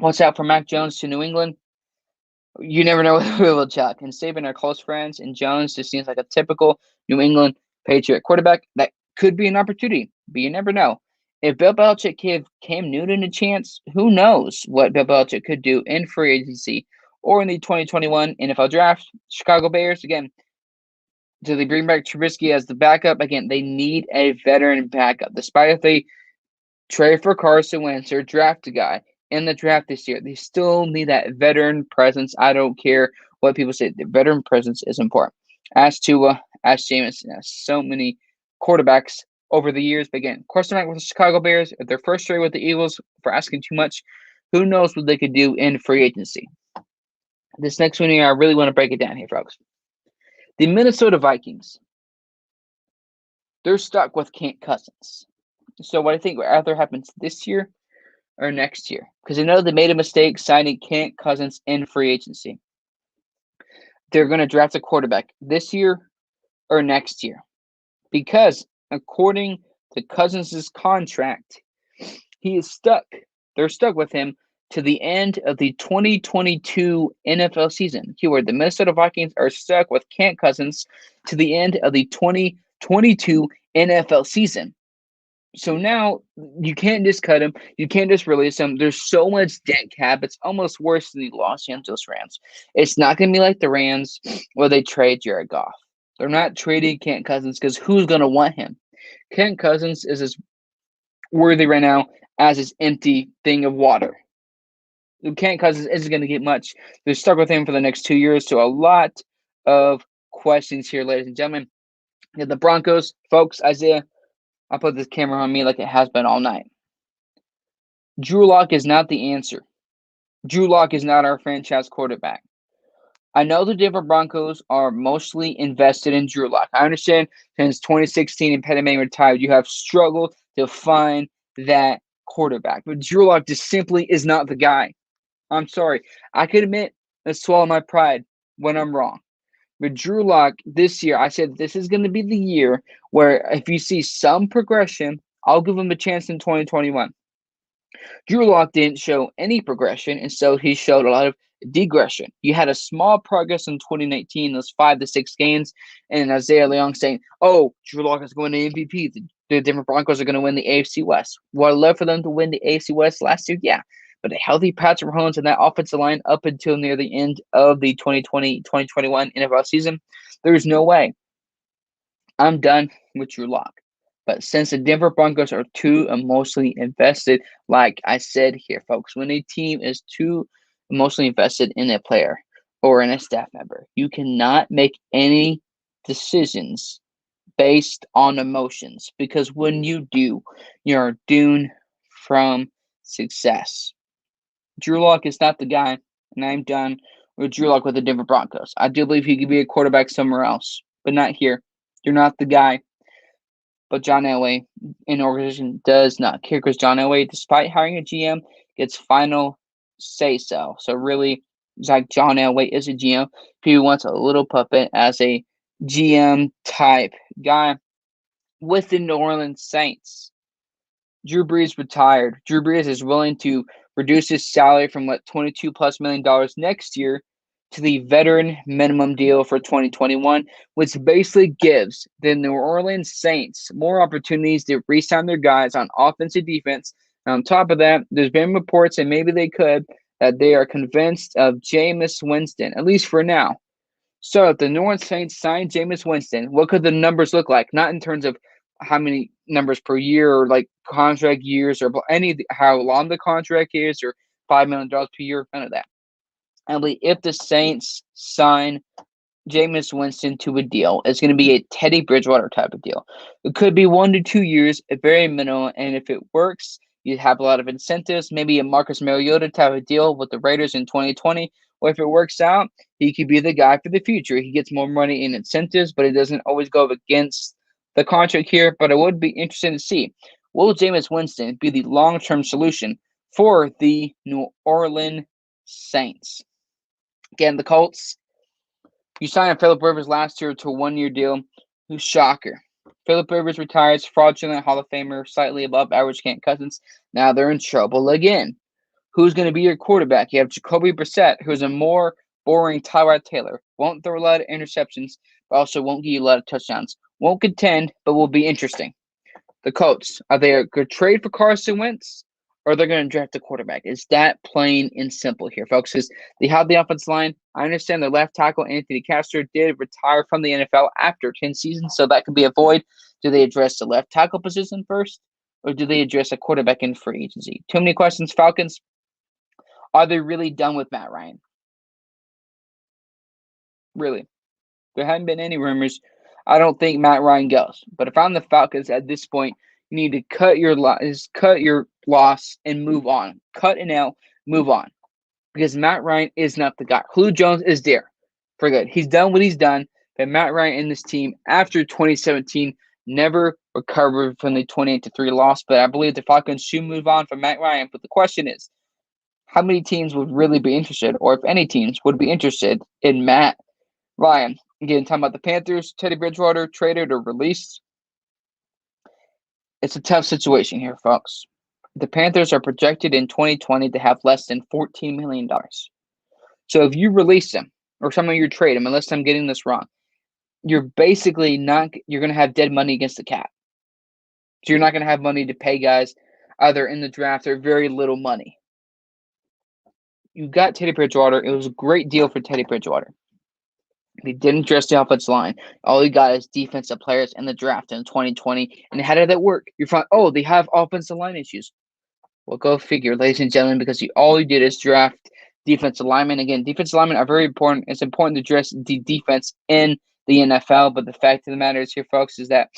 watch out for Mac Jones to New England. You never know who will chuck. And Saban are close friends, and Jones just seems like a typical New England Patriot quarterback. That could be an opportunity, but you never know. If Bill Belichick gave Cam Newton a chance, who knows what Bill Belichick could do in free agency or in the 2021 NFL Draft. Chicago Bears, again, do they bring back Trubisky as the backup? Again, they need a veteran backup. Despite if they trade for Carson Wentz or draft a guy in the draft this year, they still need that veteran presence. I don't care what people say. The veteran presence is important. As Tua, as Jameis, so many quarterbacks over the years. But again, question mark with the Chicago Bears. If they're frustrated with the Eagles for asking too much, who knows what they could do in free agency. This next one here, I really want to break it down here, folks. The Minnesota Vikings, they're stuck with Kirk Cousins. So what I think either happens this year or next year, because I know they made a mistake signing Kirk Cousins in free agency. They're going to draft a quarterback this year or next year, because according to Cousins' contract, he is stuck. They're stuck with him to the end of the 2022 NFL season. Keyword: the Minnesota Vikings are stuck with Kirk Cousins to the end of the 2022 NFL season. So now you can't just cut him. You can't just release him. There's so much dead cap. It's almost worse than the Los Angeles Rams. It's not going to be like the Rams where they trade Jared Goff. They're not trading Kirk Cousins because who's going to want him? Kirk Cousins is as worthy right now as his empty thing of water. Kirk Cousins isn't going to get much. They're stuck with him for the next 2 years. So a lot of questions here, ladies and gentlemen. The Broncos, folks, Isaiah, I'll put this camera on me like it has been all night. Drew Lock is not the answer. Drew Lock is not our franchise quarterback. I know the Denver Broncos are mostly invested in Drew Lock. I understand since 2016 and Peyton Manning retired, you have struggled to find that quarterback. But Drew Lock just simply is not the guy. I'm sorry. I could admit and swallow my pride when I'm wrong. But Drew Lock this year, I said this is going to be the year where if you see some progression, I'll give him a chance in 2021. Drew Lock didn't show any progression, and so he showed a lot of degression. You had a small progress in 2019, those 5 to 6 games, and Isaiah Leong saying, "Oh, Drew Lock is going to MVP. The Denver Broncos are going to win the AFC West." Would I love for them to win the AFC West last year? Yeah. But a healthy Patrick Mahomes and that offensive line up until near the end of the 2020-2021 NFL season, there's no way. I'm done with Drew Lock. But since the Denver Broncos are too emotionally invested, like I said here, folks, when a team is too emotionally invested in a player or in a staff member, you cannot make any decisions based on emotions, because when you do, you're doomed from success. Drew Lock is not the guy, and I'm done with Drew Lock with the Denver Broncos. I do believe he could be a quarterback somewhere else, but not here. You're not the guy. But John Elway, an organization, does not care because John Elway, despite hiring a GM, gets final say so. So really, it's like John Elway is a GM. He wants a little puppet as a GM type guy with the New Orleans Saints. Drew Brees retired. Drew Brees is willing to reduce his salary from $22+ million next year to the veteran minimum deal for 2021, which basically gives the New Orleans Saints more opportunities to re-sign their guys on offense and defense. And on top of that, there's been reports, and maybe they could, that they are convinced of Jameis Winston, at least for now. So if the New Orleans Saints sign Jameis Winston, what could the numbers look like? Not in terms of how many numbers per year or like contract years or any how long the contract is or $5 million per year, none of that. I believe if the Saints sign Jameis Winston to a deal, it's going to be a Teddy Bridgewater type of deal. It could be 1 to 2 years, a very minimal, and if it works, you have a lot of incentives, maybe a Marcus Mariota type of deal with the Raiders in 2020. Or if it works out, he could be the guy for the future. He gets more money in incentives, but it doesn't always go against the contract here. But it would be interesting to see, will Jameis Winston be the long-term solution for the New Orleans Saints? Again, the Colts, you signed Philip Rivers last year to a 1-year deal. Who's shocker? Philip Rivers retires, fraudulent Hall of Famer, slightly above average Kirk Cousins. Now they're in trouble again. Who's going to be your quarterback? You have Jacoby Brissett, who's a more boring Tyrod Taylor. Won't throw a lot of interceptions, but also won't give you a lot of touchdowns. Won't contend, but will be interesting. The Colts, are they a good trade for Carson Wentz, or they're going to draft a quarterback? It's that plain and simple here, folks, because they have the offensive line. I understand their left tackle, Anthony Castro, did retire from the NFL after 10 seasons, so that could be a void. Do they address the left tackle position first, or do they address a quarterback in free agency? Too many questions, Falcons. Are they really done with Matt Ryan? Really? There haven't been any rumors. I don't think Matt Ryan goes. But if I'm the Falcons at this point, you need to cut your loss and move on. Cut an L, move on. because Matt Ryan is not the guy. Julio Jones is there for good. He's done what he's done, but Matt Ryan and this team after 2017 never recovered from the 28-3 loss. But I believe the Falcons should move on from Matt Ryan. But the question is, how many teams would really be interested, or if any teams would be interested in Matt Ryan? Again, talking about the Panthers, Teddy Bridgewater traded or released. It's a tough situation here, folks. The Panthers are projected in 2020 to have less than $14 million. So if you release them, or some of you trade them, unless I'm getting this wrong, you're basically not, you're going to have dead money against the cap. So you're not going to have money to pay guys either in the draft or very little money. You got Teddy Bridgewater. It was a great deal for Teddy Bridgewater. He didn't address the offensive line. All he got is defensive players in the draft in 2020. And how did that work? You're fine. Oh, they have offensive line issues. Well, go figure, ladies and gentlemen, because all he did is draft defensive linemen. Again, defensive linemen are very important. It's important to address the defense in the NFL. But the fact of the matter is here, folks, is that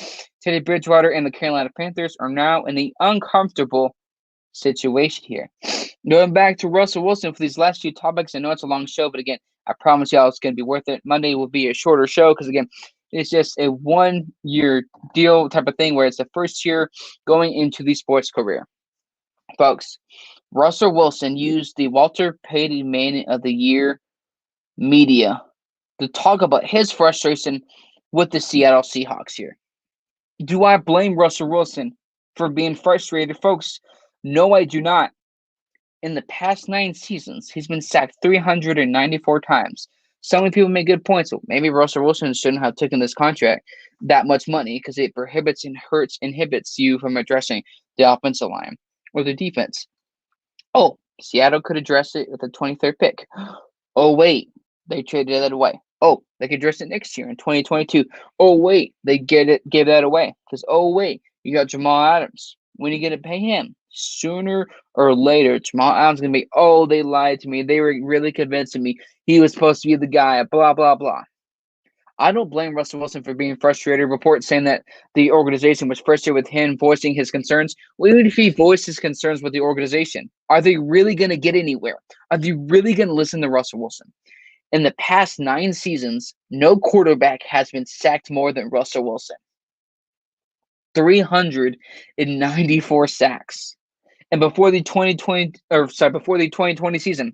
Teddy Bridgewater and the Carolina Panthers are now in the uncomfortable situation here. Going back to Russell Wilson for these last few topics, I know it's a long show, but again, I promise y'all it's going to be worth it. Monday will be a shorter show because, again, it's just a 1 year deal type of thing where it's the first year going into the sports career. Folks, Russell Wilson used the Walter Payton Man of the Year media to talk about his frustration with the Seattle Seahawks here. Do I blame Russell Wilson for being frustrated? Folks, no, I do not. In the past 9 seasons, he's been sacked 394 times. So many people make good points. Well, maybe Russell Wilson shouldn't have taken this contract that much money because it prohibits and inhibits you from addressing the offensive line or the defense. Oh, Seattle could address it with the 23rd pick. Oh, wait, they traded that away. Oh, they could address it next year in 2022. Oh, wait, they gave that away. Because, oh, wait, you got Jamal Adams. When are you going to pay him? Sooner or later, Jamal Adams is going to be, oh, they lied to me. They were really convincing me. He was supposed to be the guy, blah, blah, blah. I don't blame Russell Wilson for being frustrated. Reports saying that the organization was frustrated with him voicing his concerns. Well, even if he voiced his concerns with the organization, are they really going to get anywhere? Are they really going to listen to Russell Wilson? In the past 9 seasons, no quarterback has been sacked more than Russell Wilson. 394 sacks. And before the 2020 season,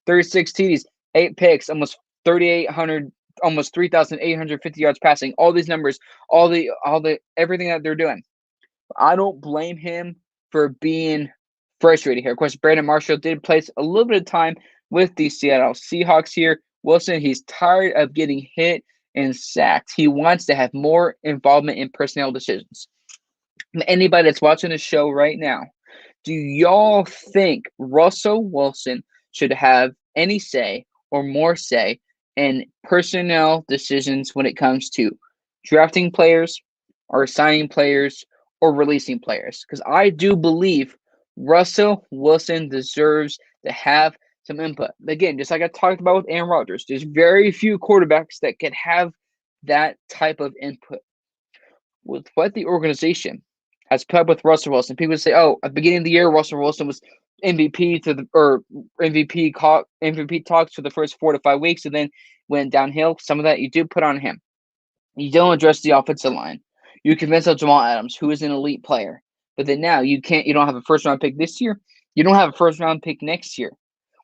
36 TDs, 8 picks, almost 3,800, almost 3,850 yards passing. All these numbers, all the everything that they're doing. I don't blame him for being frustrated here. Of course, Brandon Marshall did place a little bit of time with the Seattle Seahawks here. Wilson, he's tired of getting hit and sacked. He wants to have more involvement in personnel decisions. Anybody that's watching the show right now, do y'all think Russell Wilson should have any say or more say in personnel decisions when it comes to drafting players or signing players or releasing players? Because I do believe Russell Wilson deserves to have some input. Again, just like I talked about with Aaron Rodgers, there's very few quarterbacks that can have that type of input. With what the organization has put up with Russell Wilson, people say, "Oh, at the beginning of the year, Russell Wilson was MVP MVP talks for the first 4 to 5 weeks, and then went downhill." Some of that you do put on him. You don't address the offensive line. You convince Jamal Adams, who is an elite player, but then now you don't have a first round pick this year. You don't have a first round pick next year.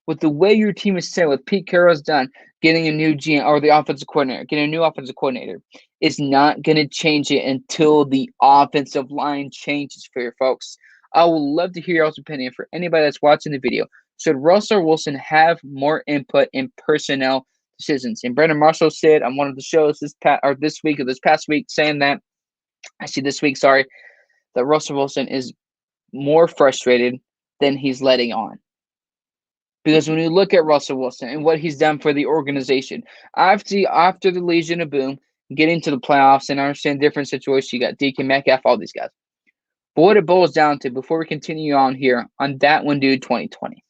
With the way your team is set, what Pete Carroll's done, getting a new GM or the offensive coordinator, getting a new offensive coordinator, is not going to change it until the offensive line changes for your folks. I would love to hear y'all's opinion for anybody that's watching the video. Should Russell Wilson have more input in personnel decisions? And Brandon Marshall said on one of the shows this past week, saying that that Russell Wilson is more frustrated than he's letting on. Because when you look at Russell Wilson and what he's done for the organization, after the Legion of Boom, getting to the playoffs, and I understand different situations, you got DK Metcalf, all these guys. But what it boils down to, before we continue on here, on That One Dude 2020.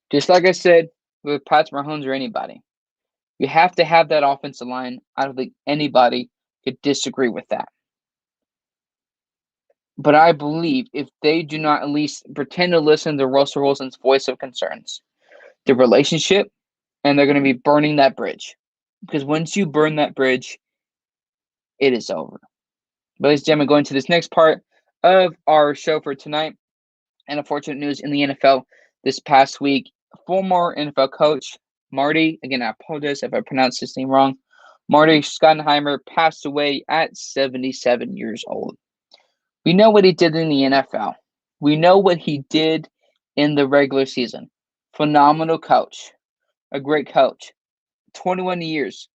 Just like I said with Pat Mahomes or anybody, you have to have that offensive line. I don't think anybody could disagree with that. But I believe if they do not at least pretend to listen to Russell Wilson's voice of concerns, the relationship, and they're going to be burning that bridge. Because once you burn that bridge, it is over. But ladies and gentlemen, going to this next part of our show for tonight, and unfortunate news in the NFL this past week, former NFL coach Marty, again, I apologize if I pronounced his name wrong, Marty Schottenheimer passed away at 77 years old. We know what he did in the NFL. We know what he did in the regular season. Phenomenal coach, a great coach, 21 years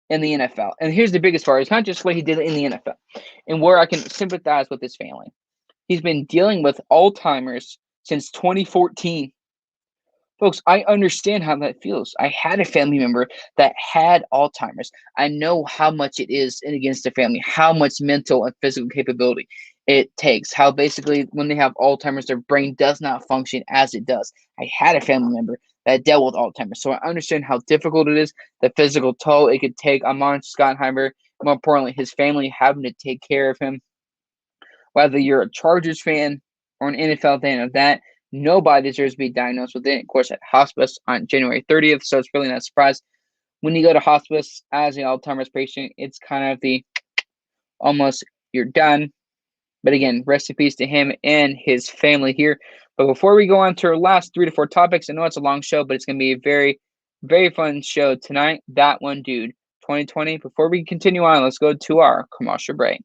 in the NFL. And here's the biggest part. It's not just what he did in the NFL and where I can sympathize with his family. He's been dealing with Alzheimer's since 2014. Folks, I understand how that feels. I had a family member that had Alzheimer's. I know how much it is against the family, how much mental and physical capability it takes, how basically when they have Alzheimer's, their brain does not function as it does. I had a family member that dealt with Alzheimer's, so I understand how difficult it is, the physical toll it could take on Martin Schottenheimer, more importantly, his family having to take care of him. Whether you're a Chargers fan or an NFL fan of that, nobody deserves to be diagnosed with it. Of course, at hospice on January 30th, so it's really not a surprise. When you go to hospice as an Alzheimer's patient, it's kind of the almost you're done. But again, rest in peace to him and his family here. But before we go on to our last 3 to 4 topics, I know it's a long show, but it's going to be a very, very fun show tonight. That One Dude 2020. Before we continue on, let's go to our commercial break.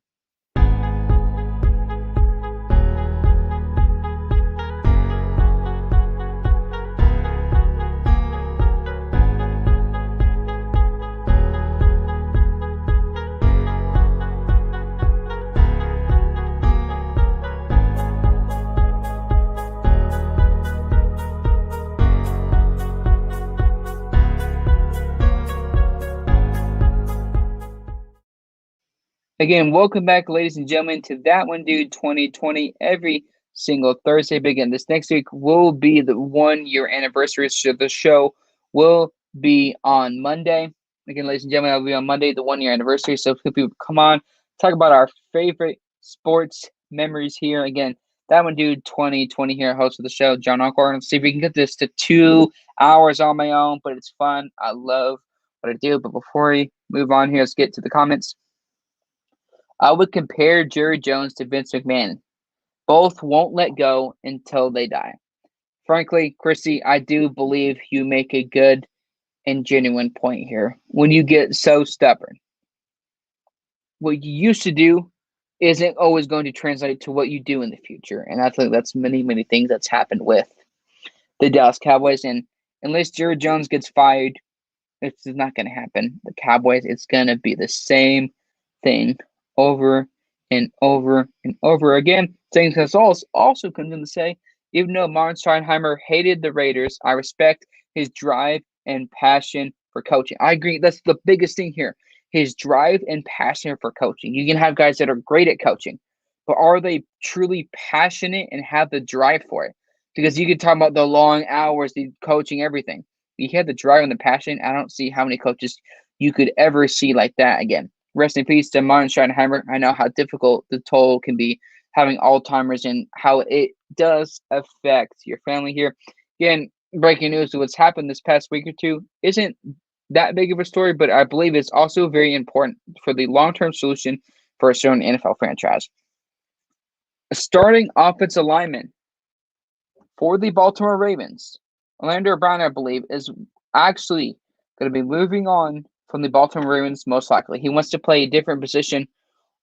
Again, welcome back, ladies and gentlemen, to That One Dude 2020 every single Thursday. But again, this next week will be the 1 year anniversary. So the show will be on Monday. Again, ladies and gentlemen, that will be on Monday, the 1 year anniversary. So people come on, talk about our favorite sports memories here. Again, That One Dude 2020 here, host of the show, John Alcorn. Let's see if we can get this to 2 hours on my own, but it's fun. I love what I do. But before we move on here, let's get to the comments. I would compare Jerry Jones to Vince McMahon. Both won't let go until they die. Frankly, Chrissy, I do believe you make a good and genuine point here. When you get so stubborn, what you used to do isn't always going to translate to what you do in the future. And I think that's many, many things that's happened with the Dallas Cowboys. And unless Jerry Jones gets fired, this is not going to happen. The Cowboys, it's going to be the same thing over and over and over again. Things that also comes in to say, even though Martin Schottenheimer hated the Raiders, I respect his drive and passion for coaching. I agree. That's the biggest thing here. His drive and passion for coaching. You can have guys that are great at coaching, but are they truly passionate and have the drive for it? Because you could talk about the long hours, the coaching, everything. He had the drive and the passion. I don't see how many coaches you could ever see like that again. Rest in peace to Martin Schottenheimer. I know how difficult the toll can be having Alzheimer's and how it does affect your family here. Again, breaking news of what's happened this past week or two isn't that big of a story, but I believe it's also very important for the long-term solution for a certain NFL franchise. A starting offensive lineman for the Baltimore Ravens, Orlando Brown, I believe, is actually going to be moving on from the Baltimore Ravens, most likely. He wants to play a different position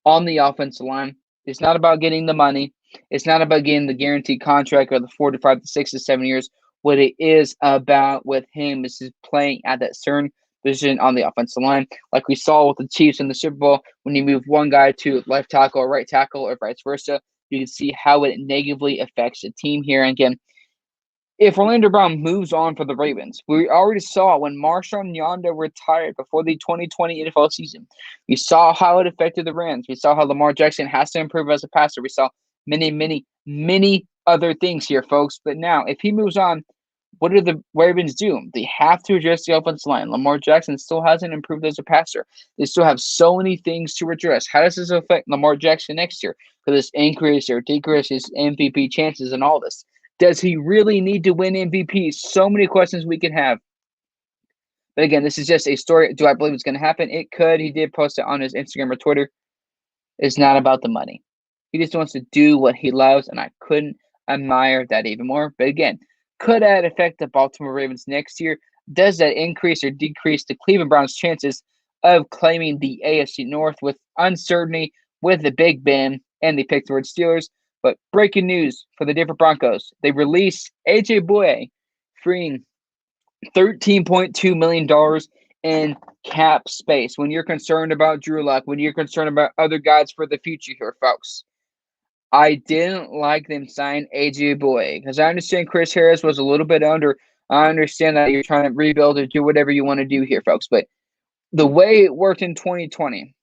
on the offensive line. It's not about getting the money. It's not about getting the guaranteed contract or the 4 to 5 to 6 to 7 years. What it is about with him is playing at that certain position on the offensive line. Like we saw with the Chiefs in the Super Bowl, when you move one guy to left tackle or right tackle or vice versa, you can see how it negatively affects the team here. And again, if Orlando Brown moves on for the Ravens, we already saw when Marshawn Yanda retired before the 2020 NFL season. We saw how it affected the Rams. We saw how Lamar Jackson has to improve as a passer. We saw many, many, many other things here, folks. But now, if he moves on, What do the Ravens do? They have to address the offensive line. Lamar Jackson still hasn't improved as a passer. They still have so many things to address. How does this affect Lamar Jackson next year? Could this increase or decrease his MVP chances and all this? Does he really need to win MVP? So many questions we can have. But again, this is just a story. Do I believe it's going to happen? It could. He did post it on his Instagram or Twitter. It's not about the money. He just wants to do what he loves, and I couldn't admire that even more. But again, could that affect the Baltimore Ravens next year? Does that increase or decrease the Cleveland Browns' chances of claiming the AFC North with uncertainty with the Big Ben and the Pittsburgh Steelers? But breaking news for the Denver Broncos. They released A.J. Bouye, freeing $13.2 million in cap space. When you're concerned about Drew Lock, when you're concerned about other guys for the future here, folks, I didn't like them sign A.J. Bouye because I understand Chris Harris was a little bit under. I understand that you're trying to rebuild or do whatever you want to do here, folks. But the way it worked in 2020,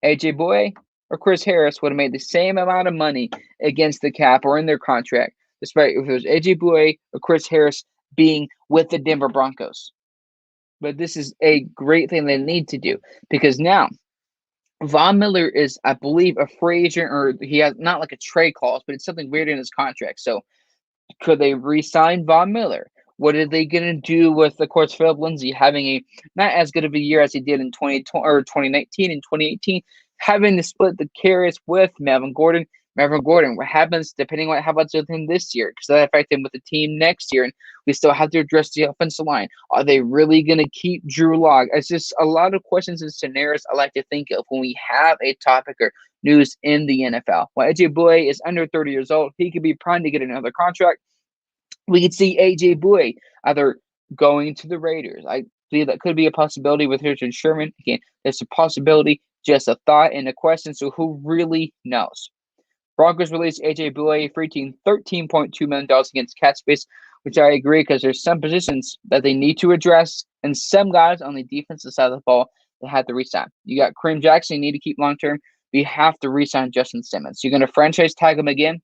A.J. Bouye or Chris Harris would have made the same amount of money against the cap or in their contract, despite if it was A.J. Bouye or Chris Harris being with the Denver Broncos. But this is a great thing they need to do because now Von Miller is, I believe, a free agent, or he has not like a trade clause, but it's something weird in his contract. So could they re-sign Von Miller? What are they going to do with, of course, Philip Lindsay having a not as good of a year as he did in 2020 or 2019 and 2018, having to split the carries with Melvin Gordon. Melvin Gordon, what happens depending on what happens with him this year? Because that affects him with the team next year, and we still have to address the offensive line. Are they really going to keep Drew Lock? It's just a lot of questions and scenarios I like to think of when we have a topic or news in the NFL. While AJ Bouye is under 30 years old, he could be primed to get another contract. We could see AJ Bouye either going to the Raiders. I believe that could be a possibility with Richard Sherman. Again, there's a possibility, just a thought and a question. So who really knows? Broncos released AJ Bouye, free team $13.2 million against cap space, which I agree because there's some positions that they need to address and some guys on the defensive side of the ball they have to resign. You got Kareem Jackson, you need to keep long term. You have to resign Justin Simmons. You're going to franchise tag him again?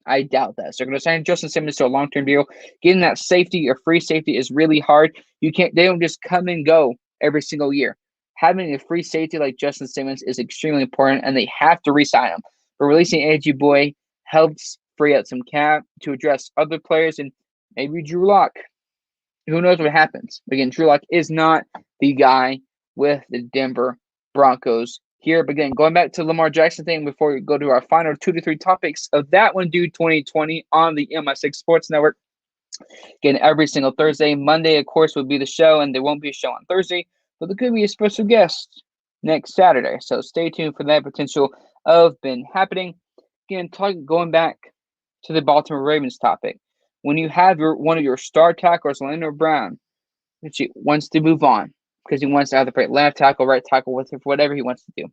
I doubt that. So they're going to sign Justin Simmons to a long-term deal. Getting that safety or free safety is really hard. They don't just come and go every single year. Having a free safety like Justin Simmons is extremely important, and they have to re-sign him. But releasing AJ Bouye helps free up some cap to address other players and maybe Drew Lock. Who knows what happens? Again, Drew Lock is not the guy with the Denver Broncos here. But again, going back to Lamar Jackson thing before we go to our final 2 to 3 topics of That One Dude 2020 on the MI6 Sports Network. Again, every single Thursday. Monday, of course, will be the show, and there won't be a show on Thursday, but there could be a special guest next Saturday. So stay tuned for that potential of been happening. Again, going back to the Baltimore Ravens topic. When you have one of your star tacklers, Orlando Brown, which he wants to move on because he wants to either play left tackle, right tackle, with whatever he wants to do.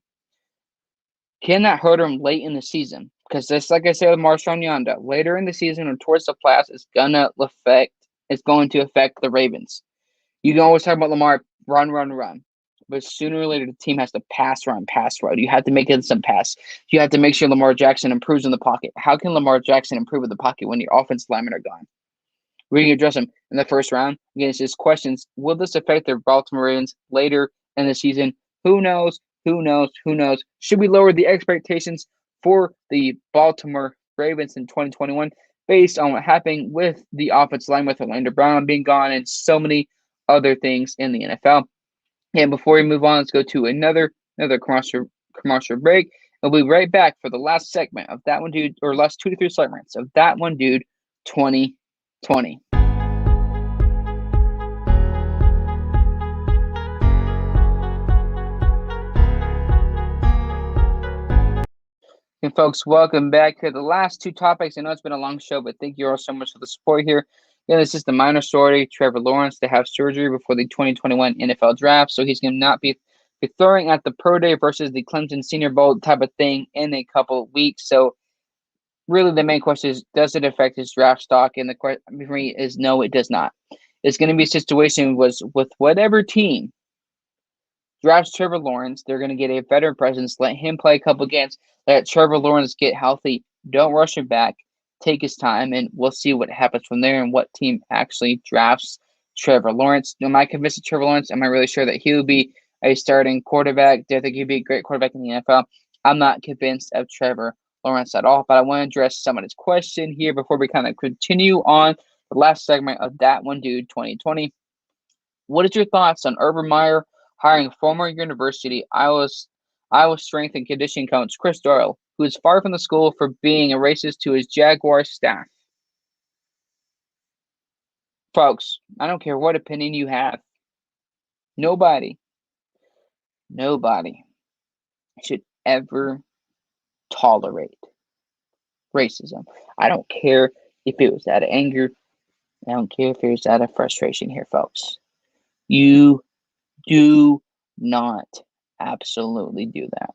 Can that hurt him late in the season? Because just like I said with Marshawn Yanda, later in the season or towards the playoffs, it's going to affect the Ravens. You can always talk about Lamar, run. But sooner or later, the team has to pass, run. You have to make it some pass. You have to make sure Lamar Jackson improves in the pocket. How can Lamar Jackson improve in the pocket when your offensive linemen are gone? We're going to address them in the first round. Again, it's just questions. Will this affect the Baltimore Ravens later in the season? Who knows? Should we lower the expectations for the Baltimore Ravens in 2021 based on what happened with the offensive line with Orlando Brown being gone and so many other things in the NFL? And before we move on, let's go to another commercial break. We'll be right back for the last segment of That One Dude, or last 2 to 3 segments of That One Dude 2020. And folks, welcome back to the last 2 topics. I know it's been a long show, but thank you all so much for the support here. Again, it's just a minor story. Trevor Lawrence to have surgery before the 2021 NFL draft, so he's going to not be throwing at the Pro Day versus the Clemson Senior Bowl type of thing in a couple of weeks. So really the main question is, does it affect his draft stock? And the question for me is no, it does not. It's going to be a situation with whatever team drafts Trevor Lawrence, they're going to get a veteran presence, let him play a couple games, let Trevor Lawrence get healthy, don't rush him back. take his time, and we'll see what happens from there and what team actually drafts Trevor Lawrence. Am I convinced of Trevor Lawrence? Am I really sure that he will be a starting quarterback? Do I think he'd be a great quarterback in the NFL? I'm not convinced of Trevor Lawrence at all, but I want to address somebody's question here before we kind of continue on the last segment of That One Dude 2020. What is your thoughts on Urban Meyer hiring former University Iowa strength and conditioning coach Chris Doyle, who is fired from the school for being a racist to his Jaguar staff? Folks, I don't care what opinion you have. Nobody should ever tolerate racism. I don't care if it was out of anger. I don't care if it was out of frustration here, folks. You do not absolutely do that.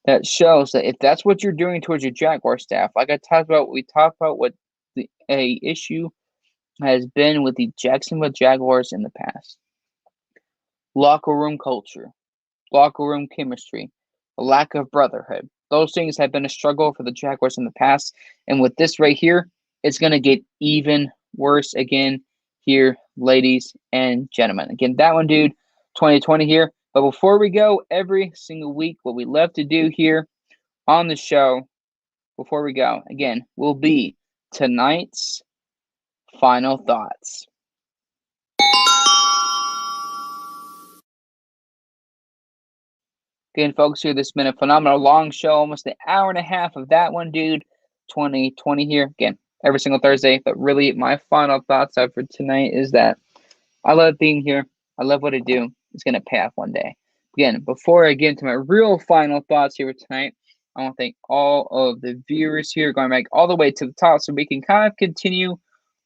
That shows that if that's what you're doing towards your Jaguar staff, like I talked about, we talked about what a issue has been with the Jacksonville Jaguars in the past. Locker room culture, locker room chemistry, a lack of brotherhood. Those things have been a struggle for the Jaguars in the past. And with this right here, it's going to get even worse again here, ladies and gentlemen. Again, That One Dude 2020 here. But before we go, every single week, what we love to do here on the show, before we go, again, will be tonight's final thoughts. Again, folks, here, this has been a phenomenal long show, almost an hour and a half of That One Dude 2020 here. Again, every single Thursday. But really, my final thoughts for tonight is that I love being here. I love what I do. It's going to pay off one day. Again, before I get into my real final thoughts here tonight, I want to thank all of the viewers here, going back all the way to the top so we can kind of continue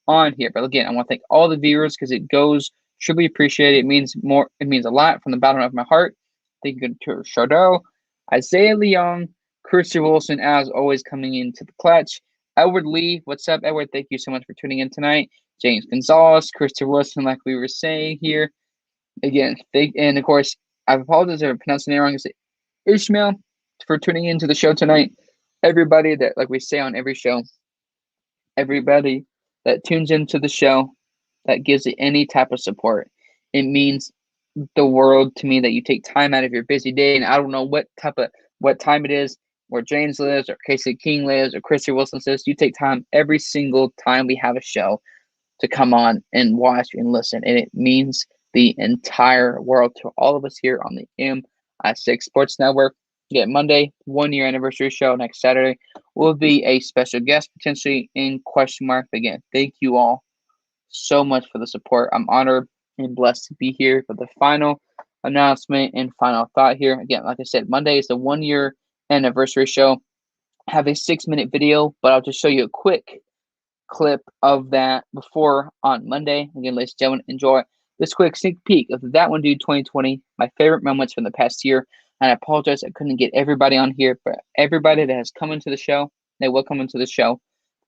on here. But again, I want to thank all the viewers because it goes truly appreciated. It means more. It means a lot from the bottom of my heart. Thank you to Chardot, Isaiah Leong, Christian Wilson, as always, coming into the clutch. Edward Lee, what's up, Edward? Thank you so much for tuning in tonight. James Gonzalez, Christian Wilson, like we were saying here. Again, and of course, I apologize if I'm pronouncing it wrong. It's Ishmael for tuning into the show tonight. Everybody that, like we say on every show, everybody that tunes into the show, that gives it any type of support, it means the world to me that you take time out of your busy day. And I don't know what time it is where James lives or Casey King lives or Christy Wilson says. You take time every single time we have a show to come on and watch and listen, and it means the entire world to all of us here on the MI6 Sports Network. Monday, 1 year anniversary show next Saturday will be a special guest potentially in question mark. Again, thank you all so much for the support. I'm honored and blessed to be here for the final announcement and final thought here. Again, like I said, Monday is the 1 year anniversary show. I have a 6-minute video, but I'll just show you a quick clip of that before on Monday. Again, ladies and gentlemen, enjoy this quick sneak peek of That One Dude 2020, my favorite moments from the past year. And I apologize I couldn't get everybody on here, but everybody that has come into the show, they will come into the show.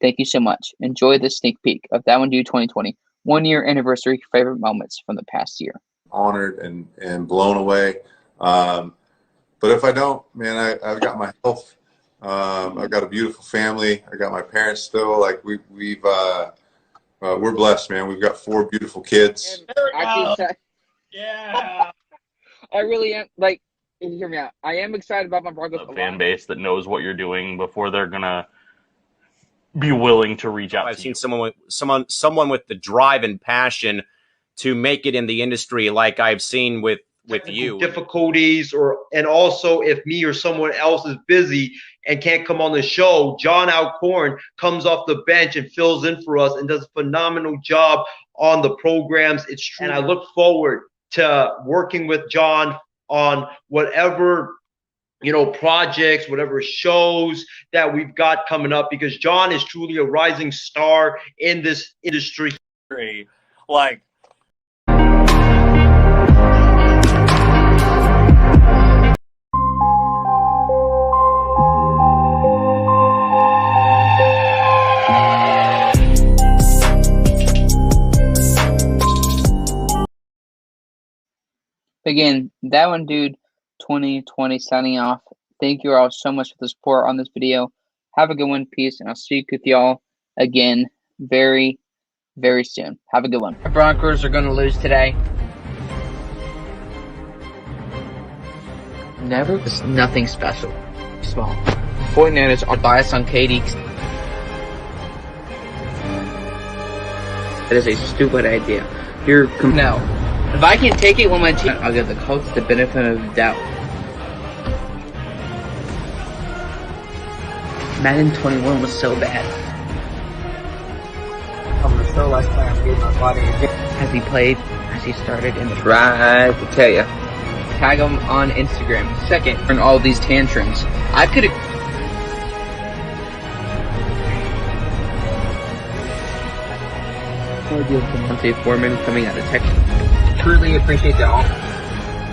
Thank you so much. Enjoy this sneak peek of That One Dude 2020, 1 year anniversary favorite moments from the past year. Honored and blown away. But if I don't, man, I've got my health. I've got a beautiful family. I got my parents still. Like we're blessed, man. We've got 4 beautiful kids. Yeah. I really am. Like, hear me out. I am excited about my Broncos. A fan base that knows what you're doing before they're gonna be willing to reach out. I've seen someone with the drive and passion to make it in the industry, like I've seen with you. Difficulties, and also if me or someone else is busy and can't come on the show, John Alcorn comes off the bench and fills in for us and does a phenomenal job on the programs. It's true. And I look forward to working with John on whatever projects, whatever shows that we've got coming up, because John is truly a rising star in this industry. Like, Again, That One Dude 2020 signing off. Thank you all so much for the support on this video. Have a good one. Peace. And I'll speak with y'all again very, very soon. Have a good one. The Broncos are going to lose today. Never. It's nothing special. Small. 49ers are biased on Katie. That is a stupid idea. No. If I can take it when my team, I'll give the coach the benefit of the doubt. Madden 21 was so bad. I'm gonna so last time I'm getting my body in the gym. Has he played? Has he started in the Try to tell you. Tag him on Instagram. Second, and all these tantrums. I could have. Foreman coming out of Texas. Truly appreciate the offer.